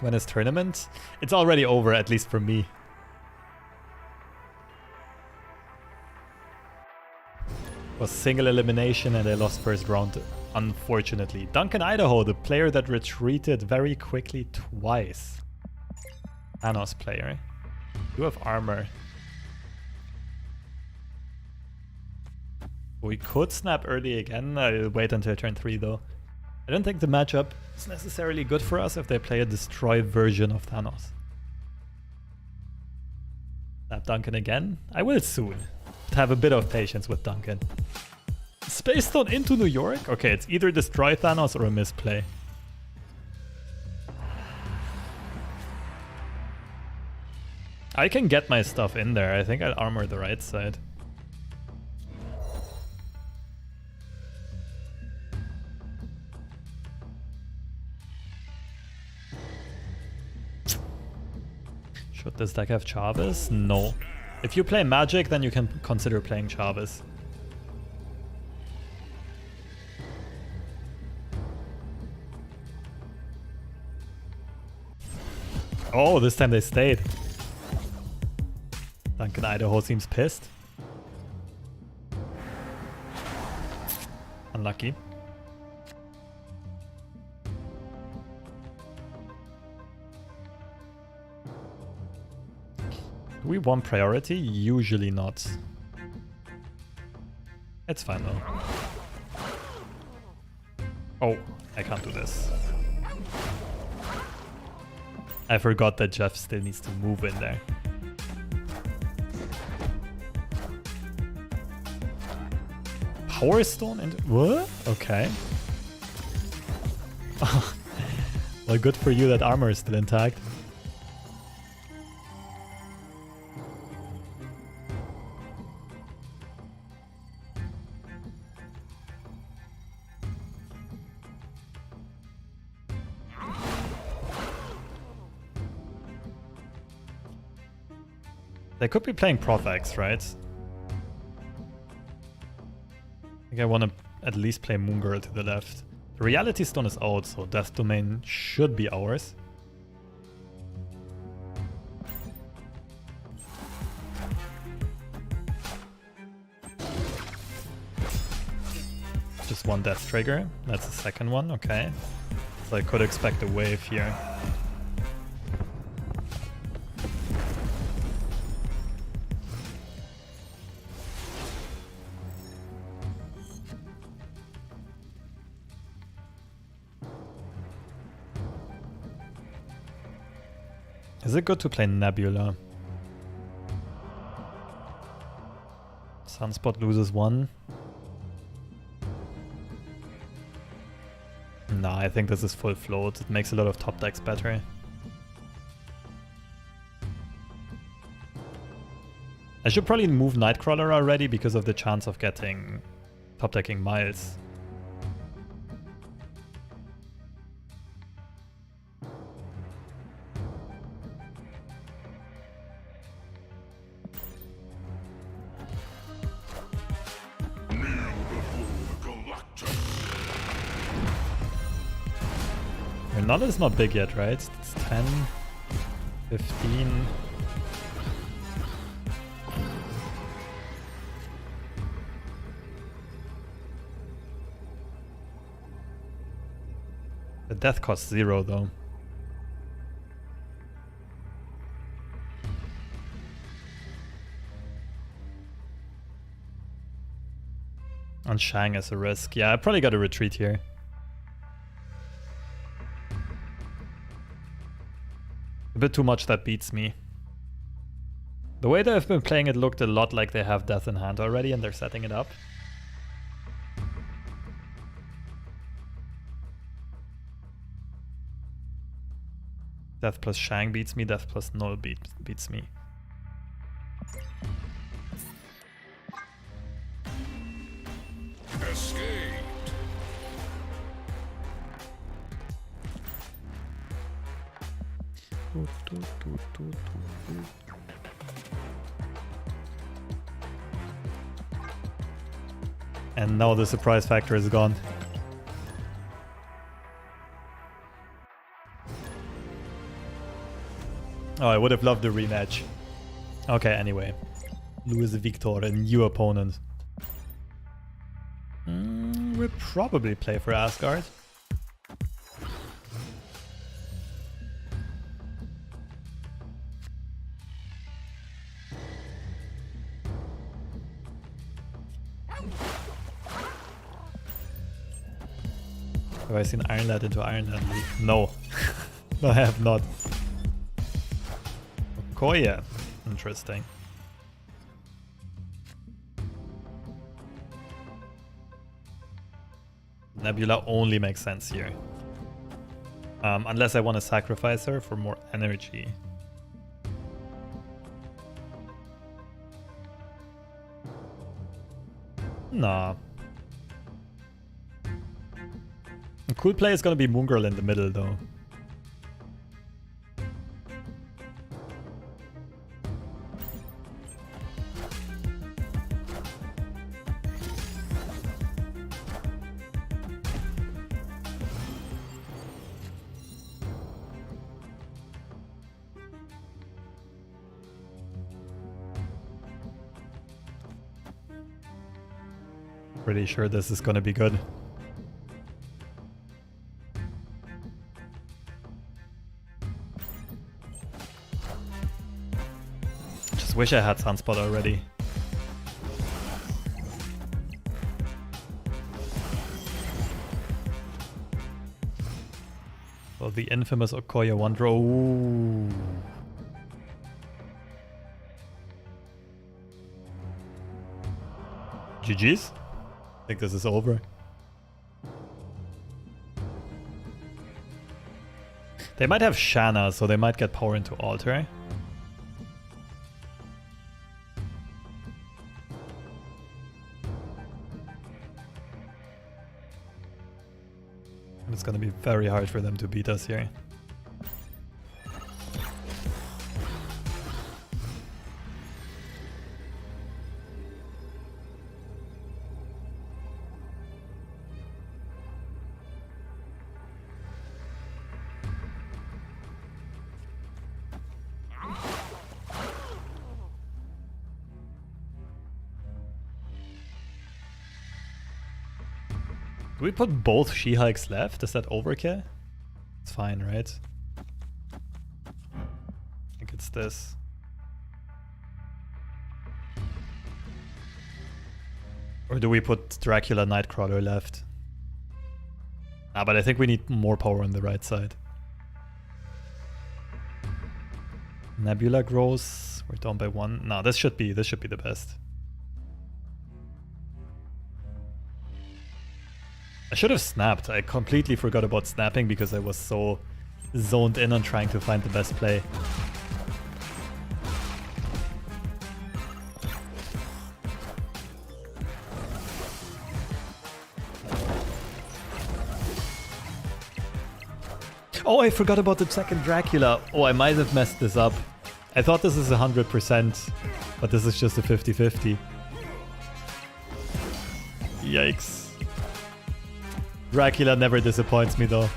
When is tournament? It's already over, at least for me. Was single elimination and they lost first round, unfortunately. Duncan Idaho, the player that retreated very quickly twice. Thanos player. You have armor. We could snap early again. I'll wait until turn 3 though. I don't think the matchup is necessarily good for us if they play a destroy version of Thanos. Snap Duncan again? I will soon. Have a bit of patience with Duncan. Space Stone into New York? Okay, it's either destroy Thanos or a misplay. I can get my stuff in there. I think I'll armor the right side. Should this deck have Chavez? No. If you play Magic, then you can consider playing Chavez. Oh, this time they stayed. Duncan Idaho seems pissed. Unlucky. Do we want priority? Usually not. It's fine though. Oh, I can't do this. I forgot that Jeff still needs to move in there. Power Stone and what? Okay. Well, good for you that armor is still intact. They could be playing Profax, right? I think I want to at least play Moon Girl to the left. The Reality Stone is out, so Death Domain should be ours. Just one Death Trigger. That's the second one, okay. So I could expect a wave here. Is it good to play Nebula? Sunspot loses 1. Nah, I think this is full float. It makes a lot of top decks better. I should probably move Nightcrawler already because of the chance of getting top decking Miles. None is not big yet, right? It's 10, 15. The death costs 0 though. On Shang as a risk. Yeah, I probably got to retreat here. A bit too much that beats me. The way that I've been playing it looked a lot like they have death in hand already and they're setting it up. Death plus Shang beats me, death plus null beats me. Escaped. And now the surprise factor is gone. Oh, I would have loved the rematch. Okay, anyway. Luis Victor, a new opponent. We'll probably play for Asgard. Have I seen Iron Lad into Iron Lad League? No. No, I have not. Okoye. Interesting. Nebula only makes sense here. Unless I want to sacrifice her for more energy. Nah. A cool play is gonna be Moon Girl in the middle though. Pretty sure this is gonna be good. Just wish I had Sunspot already. Well, the infamous Okoye Wanderer. Ooh. GG's? I think this is over. They might have Shanna, so they might get power into altar. It's gonna be very hard for them to beat us here. Do we put both She-Hulks left? Is that overkill? It's fine, right? I think it's this. Or do we put Dracula Nightcrawler left? Ah, but I think we need more power on the right side. Nebula grows. We're down by 1. No, this should be the best. I should have snapped. I completely forgot about snapping because I was so zoned in on trying to find the best play. Oh, I forgot about the second Dracula. Oh, I might have messed this up. I thought this is 100%, but this is just a 50-50. Yikes. Dracula never disappoints me though.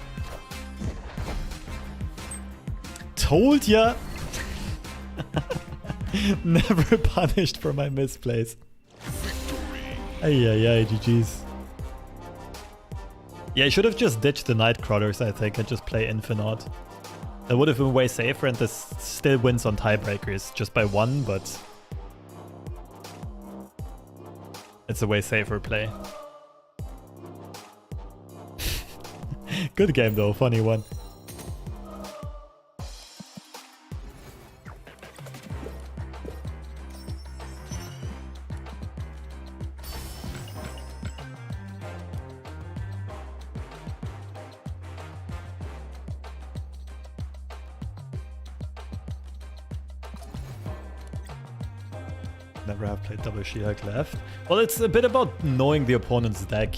Told ya! Never punished for my misplays. Ay, GG's. Yeah, I should have just ditched the Nightcrawlers, I think, and just play Infinite. That would have been way safer, and this still wins on tiebreakers, just by 1, but it's a way safer play. Good game though, funny one. Never have played double She-Hulk left. Well, it's a bit about knowing the opponent's deck.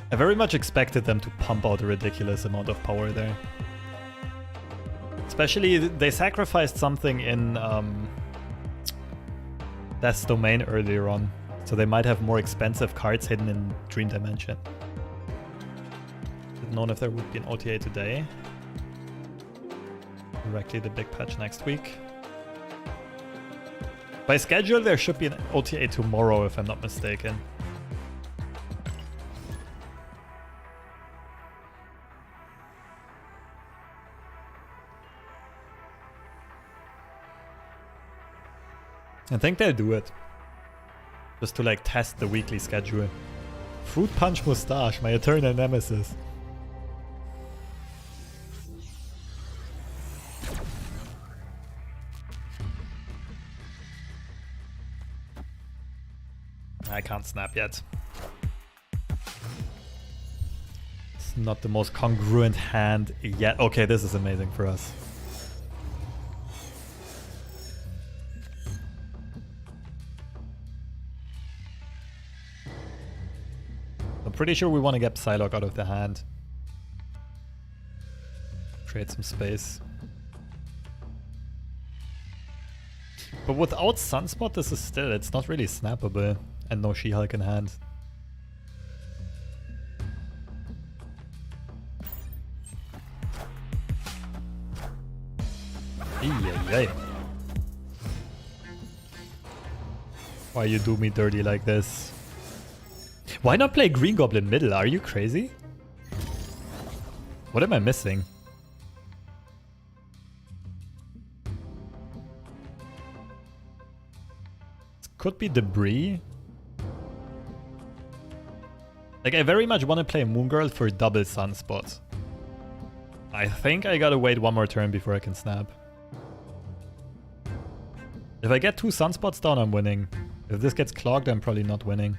I very much expected them to pump out a ridiculous amount of power there. Especially, they sacrificed something in Death's Domain earlier on, so they might have more expensive cards hidden in Dream Dimension. Didn't know if there would be an OTA today. Directly the big patch next week. By schedule, there should be an OTA tomorrow, if I'm not mistaken. I think they'll do it. Just to like test the weekly schedule. Fruit Punch Mustache, my eternal nemesis. I can't snap yet. It's not the most congruent hand yet. Okay, this is amazing for us. I'm pretty sure we want to get Psylocke out of the hand. Create some space. But without Sunspot, this is still, it's not really snappable. And no She-Hulk in hand. Eey. Why you do me dirty like this? Why not play Green Goblin middle? Are you crazy? What am I missing? This could be Debris. Like, I very much want to play Moon Girl for double Sunspot. I think I gotta wait one more turn before I can snap. If I get 2 Sunspots down, I'm winning. If this gets clogged, I'm probably not winning.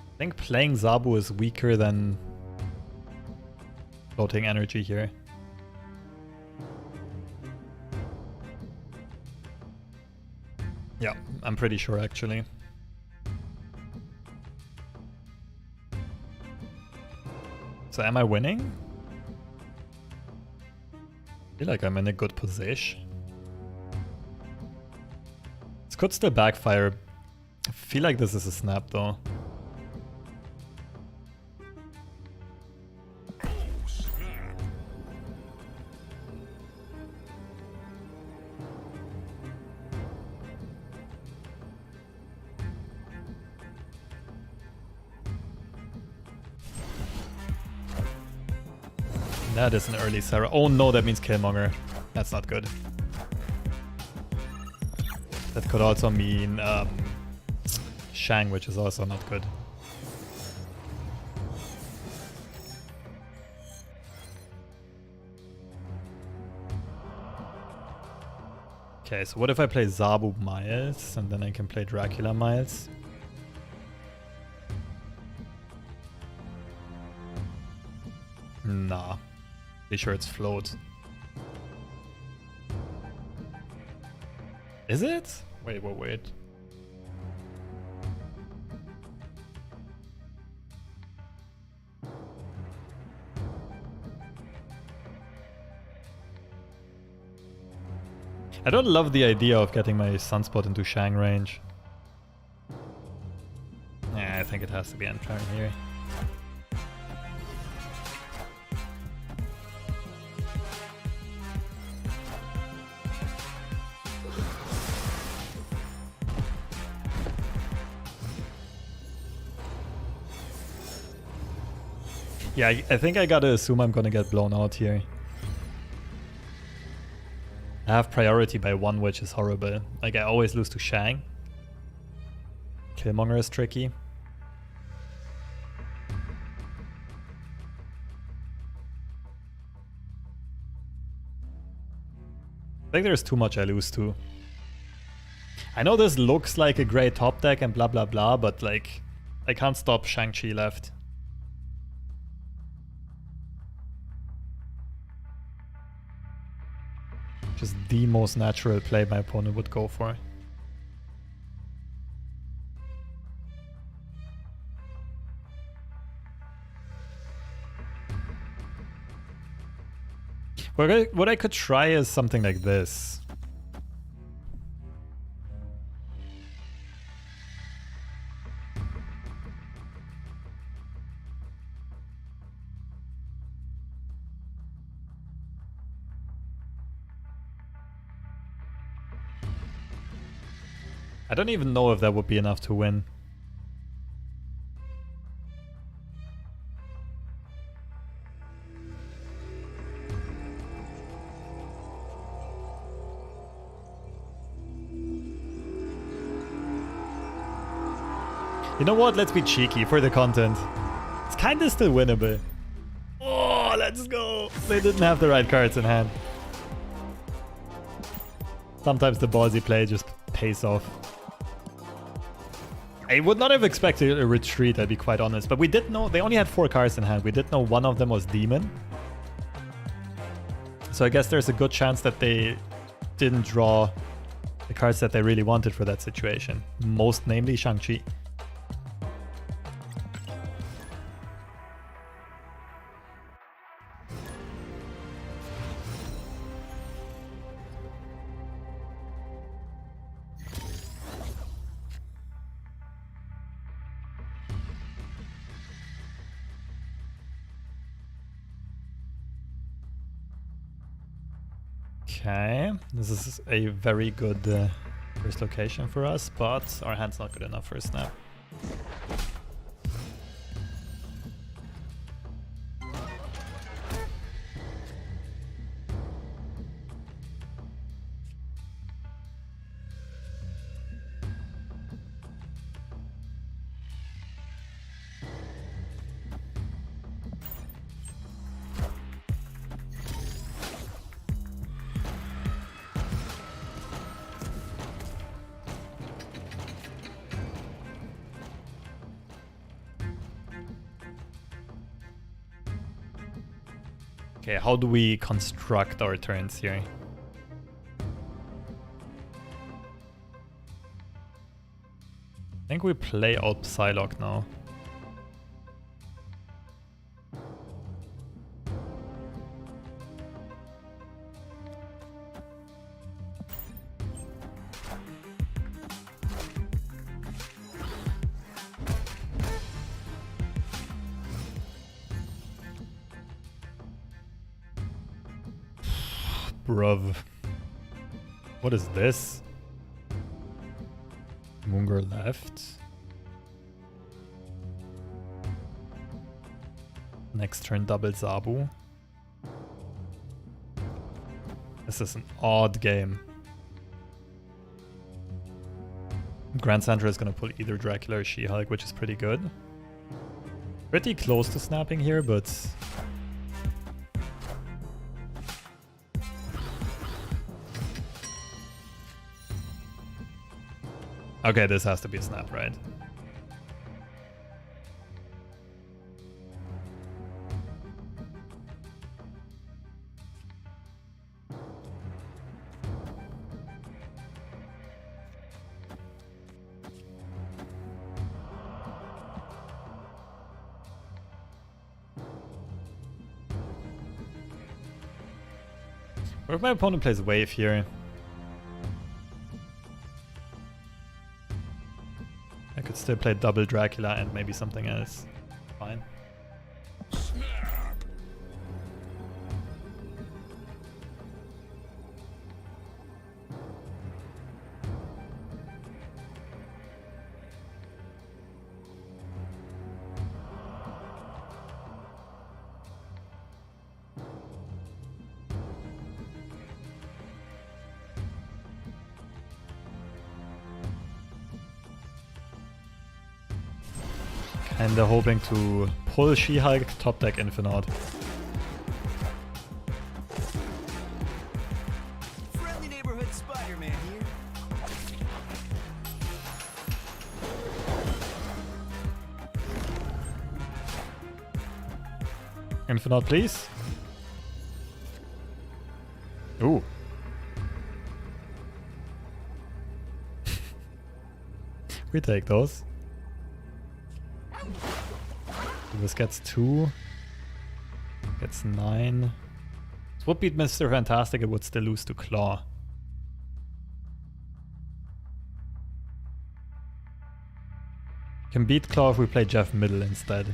I think playing Zabu is weaker than floating energy here. Yeah, I'm pretty sure actually. So am I winning? I feel like I'm in a good position. This could still backfire. I feel like this is a snap though. That is an early Sarah. Oh no, that means Killmonger. That's not good. That could also mean Shang, which is also not good. Okay, so what if I play Zabu Miles and then I can play Dracula Miles? Nah. Pretty sure it's float. Is it? Wait. I don't love the idea of getting my Sunspot into Shang range. Yeah, I think it has to be end turn here. Yeah, I think I gotta assume I'm gonna get blown out here. I have priority by 1, which is horrible. Like, I always lose to Shang. Killmonger is tricky. I think there's too much I lose to. I know this looks like a great top deck and blah blah blah, but like, I can't stop Shang-Chi left. Just the most natural play my opponent would go for. What I could try is something like this. I don't even know if that would be enough to win. You know what? Let's be cheeky for the content. It's kinda still winnable. Oh, let's go! They didn't have the right cards in hand. Sometimes the ballsy play just pays off. I would not have expected a retreat, I'd be quite honest. But we did know they only had 4 cards in hand. We did know one of them was Demon. So I guess there's a good chance that they didn't draw the cards that they really wanted for that situation. Most namely Shang-Chi. Okay, this is a very good first location for us, but our hand's not good enough for a snap. Okay, how do we construct our turns here? I think we play out Psylocke now. Bruv. What is this? Munger left. Next turn double Zabu. This is an odd game. Grand Sandra is gonna pull either Dracula or She-Hulk, which is pretty good. Pretty close to snapping here, but... Okay, this has to be a snap, right? What if my opponent plays Wave here? Could still play double Dracula and maybe something else. Fine. Snap. Kinda hoping to pull She-Hulk, top deck Infinite. Friendly neighborhood Spider-Man here. Infinite, please. Ooh. We take those. This gets 2. Gets 9. This would beat Mr. Fantastic, it would still lose to Claw. Can beat Claw if we play Jeff Middle instead.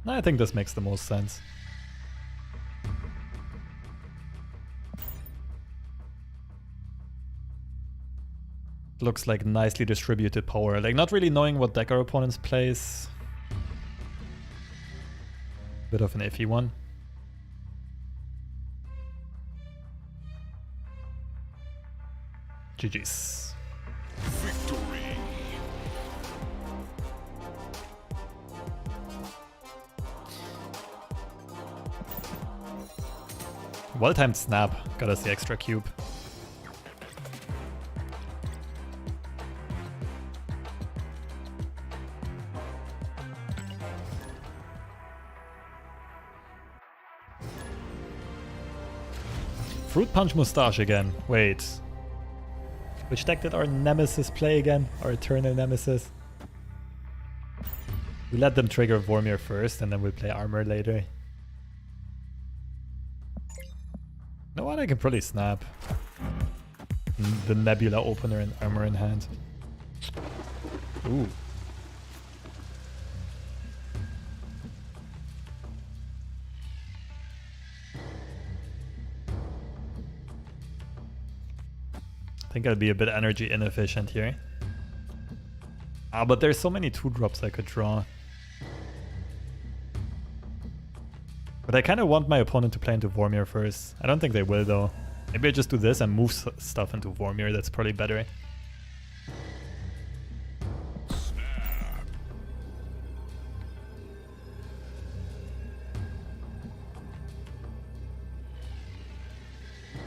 I think this makes the most sense. Looks like nicely distributed power. Like, not really knowing what deck our opponents plays. Bit of an iffy one. GG's. Victory. Well-timed snap. Got us the extra cube. Fruit Punch Mustache again. Wait. Which deck did our Nemesis play again? Our Eternal Nemesis? We let them trigger Vormir first and then we'll play Armor later. You know what? I can probably snap. The Nebula opener and Armor in hand. Ooh. I think I'll be a bit energy inefficient here. Ah, but there's so many 2-drops I could draw. But I kind of want my opponent to play into Vormir first. I don't think they will though. Maybe I just do this and move stuff into Vormir. That's probably better. Snap.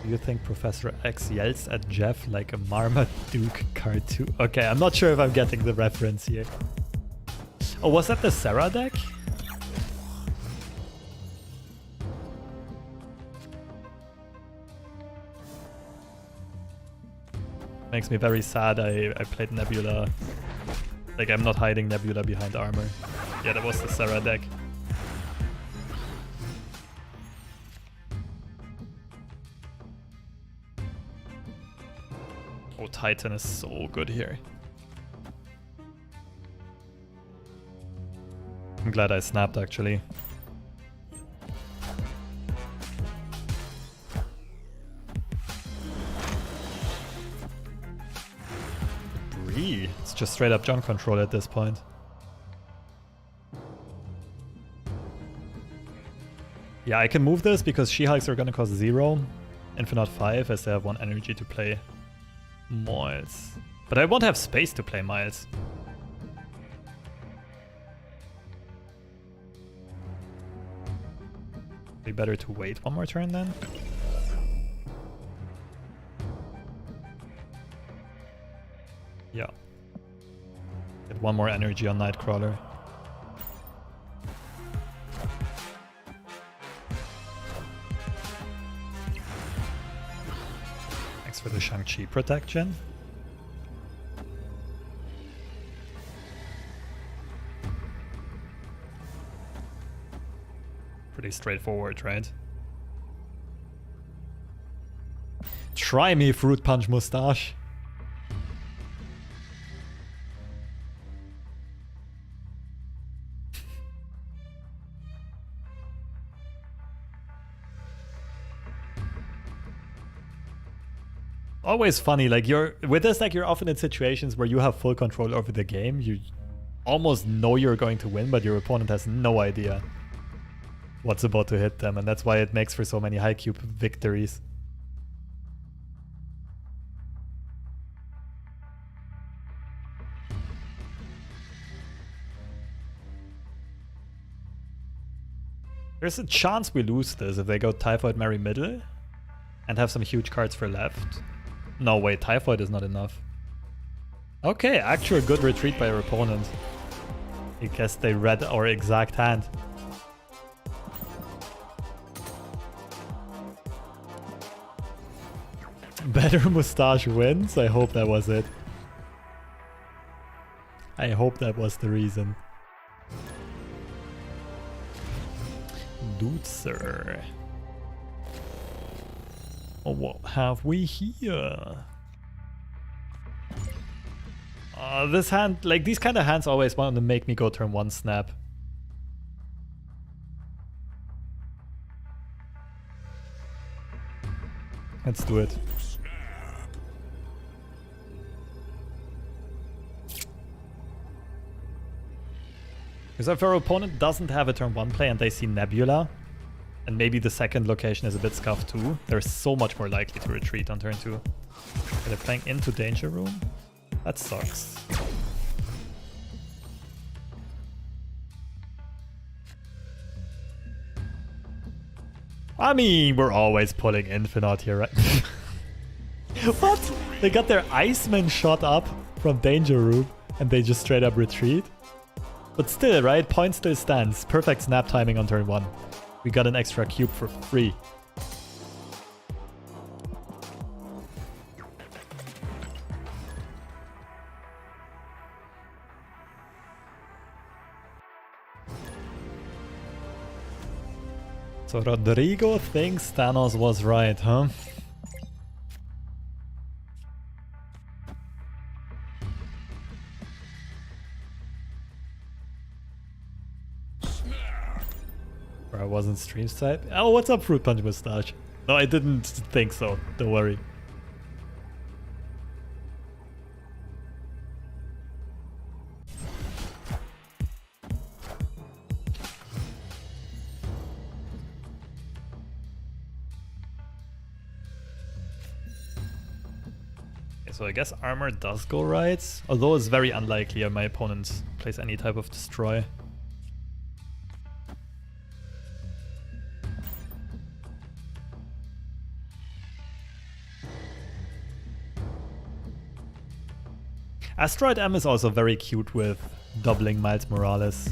Do you think Professor X yells at Jeff like a Marmaduke cartoon? Okay, I'm not sure if I'm getting the reference here. Oh, was that the Sarah deck? Makes me very sad I played Nebula. Like, I'm not hiding Nebula behind armor. Yeah, that was the Sarah deck. Oh, Titan is so good here. I'm glad I snapped, actually. It's just straight up junk control at this point. Yeah, I can move this because She-Hulks are gonna cost 0, Infinite 5, as they have 1 energy to play Miles. But I won't have space to play Miles. Be better to wait one more turn then. Yeah. Get 1 more energy on Nightcrawler. Thanks for the Shang-Chi protection. Pretty straightforward, right? Try me, Fruit Punch Mustache. Always funny, like with this deck, you're often in situations where you have full control over the game. You almost know you're going to win, but your opponent has no idea what's about to hit them, and that's why it makes for so many high cube victories. There's a chance we lose this if they go Typhoid Mary middle and have some huge cards for left. No, wait, Typhoid is not enough. Okay, actual good retreat by our opponent. I guess they read our exact hand. Better Mustache wins? I hope that was it. I hope that was the reason. Dude, sir. Oh, what have we here? This hand, like these kind of hands always want to make me go turn 1 snap. Let's do it. Because if our opponent doesn't have a turn 1 play and they see Nebula, and maybe the second location is a bit scuffed too, they're so much more likely to retreat on turn 2. They're playing into Danger Room? That sucks. I mean, we're always pulling Infinite here, right? What? They got their Iceman shot up from Danger Room and they just straight up retreat? But still, right? Point still stands. Perfect snap timing on turn 1. We got an extra cube for free. So Rodrigo thinks Thanos was right, huh? I wasn't stream type. Oh, what's up, Fruit Punch Mustache? No, I didn't think so. Don't worry. Okay, so I guess armor does go right, although it's very unlikely my opponent plays any type of destroy. Asteroid M is also very cute with doubling Miles Morales.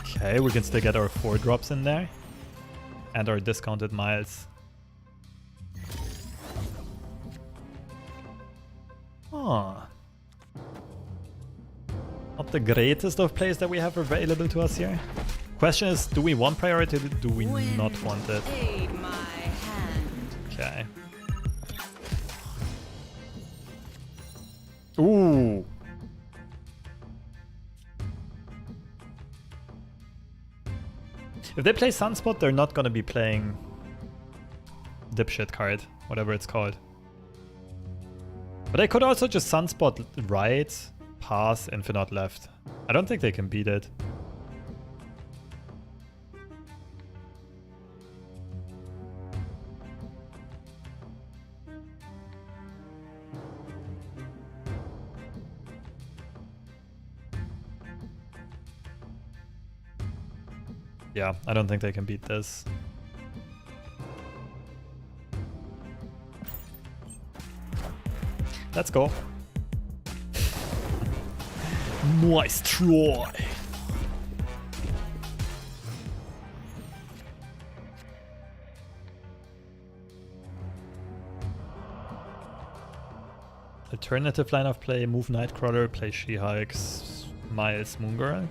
Okay, we can still get our 4 drops in there. And our discounted Miles. Oh. Not the greatest of plays that we have available to us here. Question is, do we want priority or do we not want it? Okay. Ooh. If they play Sunspot, they're not gonna be playing dipshit card, whatever it's called. But I could also just Sunspot right, pass, Infinite left. I don't think they can beat it. Yeah, I don't think they can beat this. Let's go. Nice try. Alternative line of play, move Nightcrawler, play She-Hulk, Miles, Moon Girl.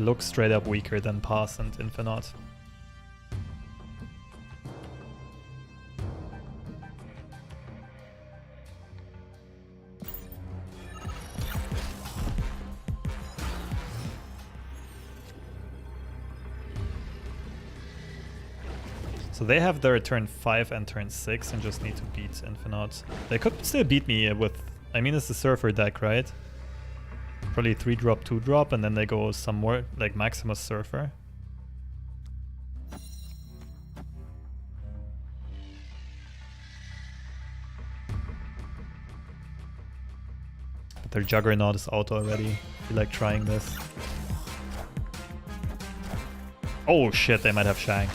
looks straight up weaker than Pass and Infinite. So they have their turn 5 and turn 6 and just need to beat Infinite. They could still beat me with... I mean, it's a Surfer deck, right? Probably 3-drop, 2-drop, and then they go some more, like Maximus Surfer. But their Juggernaut is out already. I feel like trying this. Oh shit, they might have Shank.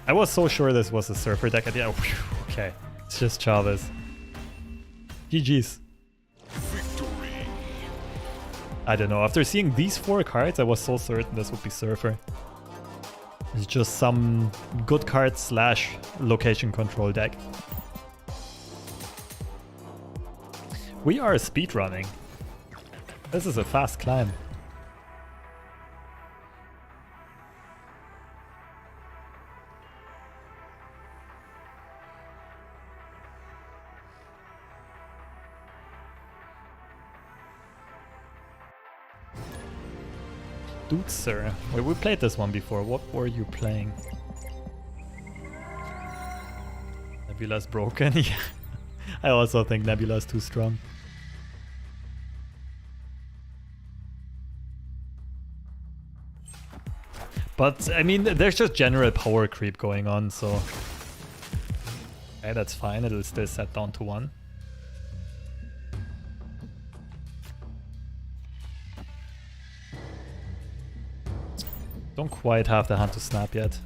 I was so sure this was a Surfer deck at the end. Okay, it's just Chavez. GG's. Victory. I don't know. After seeing these 4 cards, I was so certain this would be Surfer. It's just some good card slash location control deck. We are speedrunning. This is a fast climb. Dude, sir. Wait, we played this one before. What were you playing? Nebula's broken? Yeah. I also think Nebula's too strong. But, I mean, there's just general power creep going on, so... Okay, that's fine. It'll still set down to 1. Don't quite have the hand to snap yet.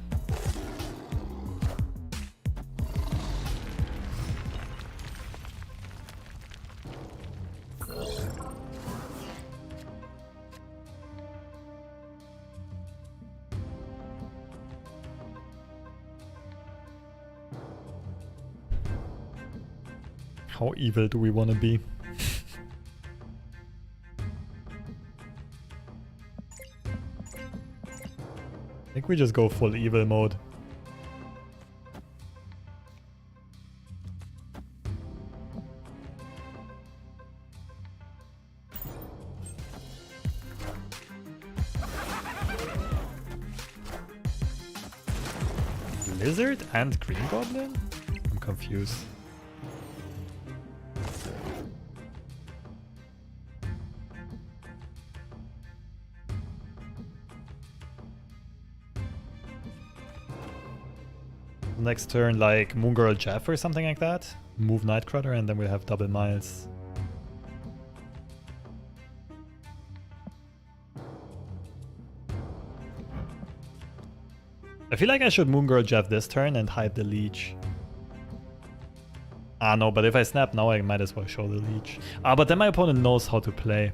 How evil do we want to be? I think we just go full evil mode. Lizard and Green Goblin? I'm confused. Next turn, like Moon Girl Jeff or something like that. Move Nightcrawler and then we'll have double Miles. I feel like I should Moon Girl Jeff this turn and hide the Leech. Ah no, but if I snap now I might as well show the Leech. Ah, but then my opponent knows how to play.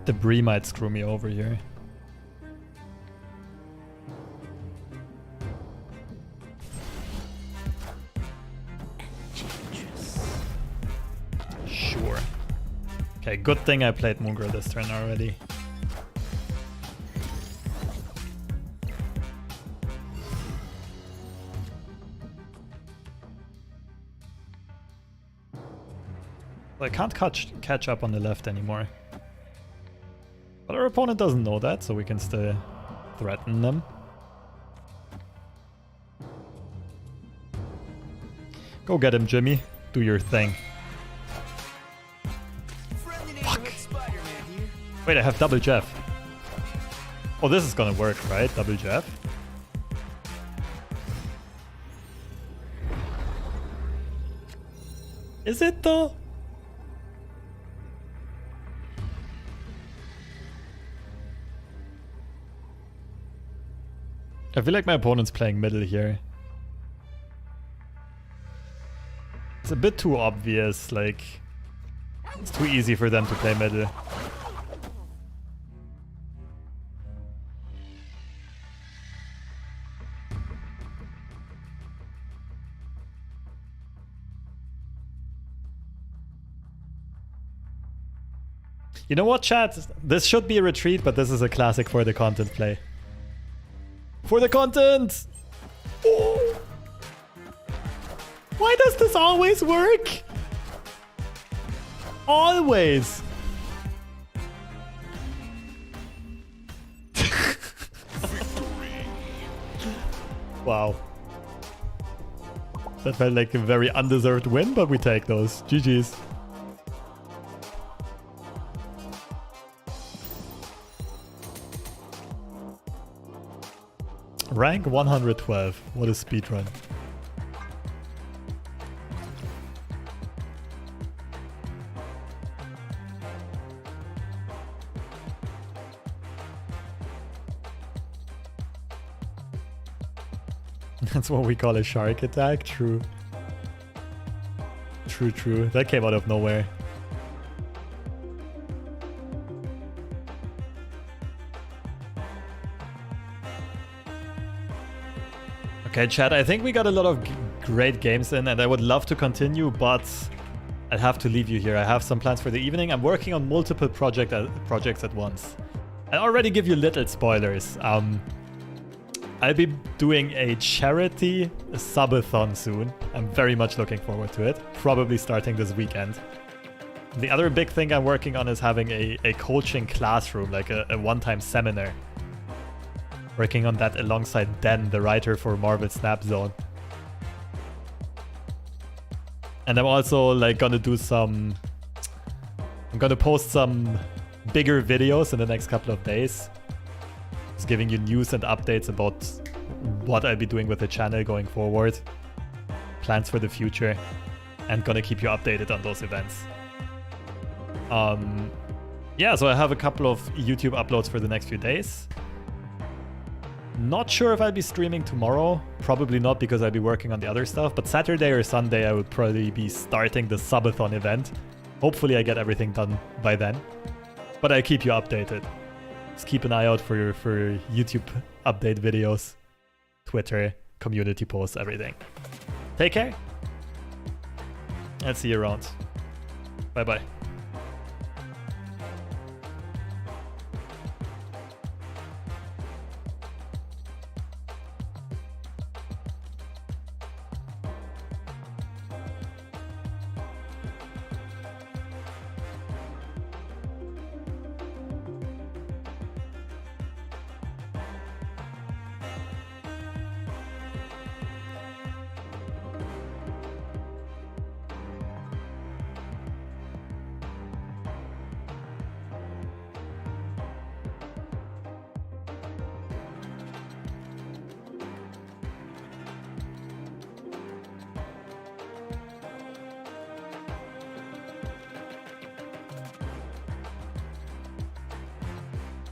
Debris might screw me over here. Sure. Okay, good thing I played Moon Girl this turn already. I can't catch up on the left anymore. But our opponent doesn't know that, so we can still threaten them. Go get him, Jimmy. Do your thing. Fuck. Wait, I have double Jeff. Oh, this is gonna work, right? Double Jeff. Is it though? I feel like my opponent's playing middle here. It's a bit too obvious, like... It's too easy for them to play middle. You know what, chat? This should be a retreat, but this is a classic for the content play. For the content! Oh. Why does this always work? Always! Wow. That felt like a very undeserved win, but we take those. GG's. Rank 112. What a speedrun. That's what we call a shark attack. True. True, true. That came out of nowhere. Okay, chat, I think we got a lot of great games in, and I would love to continue, but I'd have to leave you here. I have some plans for the evening. I'm working on multiple projects at once. I'll already give you little spoilers. I'll be doing a charity subathon soon. I'm very much looking forward to it. Probably starting this weekend. The other big thing I'm working on is having a coaching classroom, like a one-time seminar. Working on that alongside Den, the writer for Marvel Snap Zone. And I'm also like gonna do some... I'm gonna post some bigger videos in the next couple of days. Just giving you news and updates about what I'll be doing with the channel going forward. Plans for the future. And gonna keep you updated on those events. Yeah, so I have a couple of YouTube uploads for the next few days. Not sure if I'll be streaming tomorrow. Probably not, because I'll be working on the other stuff. But Saturday or Sunday I would probably be starting the subathon event. Hopefully I get everything done by then. But I'll keep you updated. Just keep an eye out for YouTube update videos, Twitter, community posts, everything. Take care. I'll see you around. Bye bye.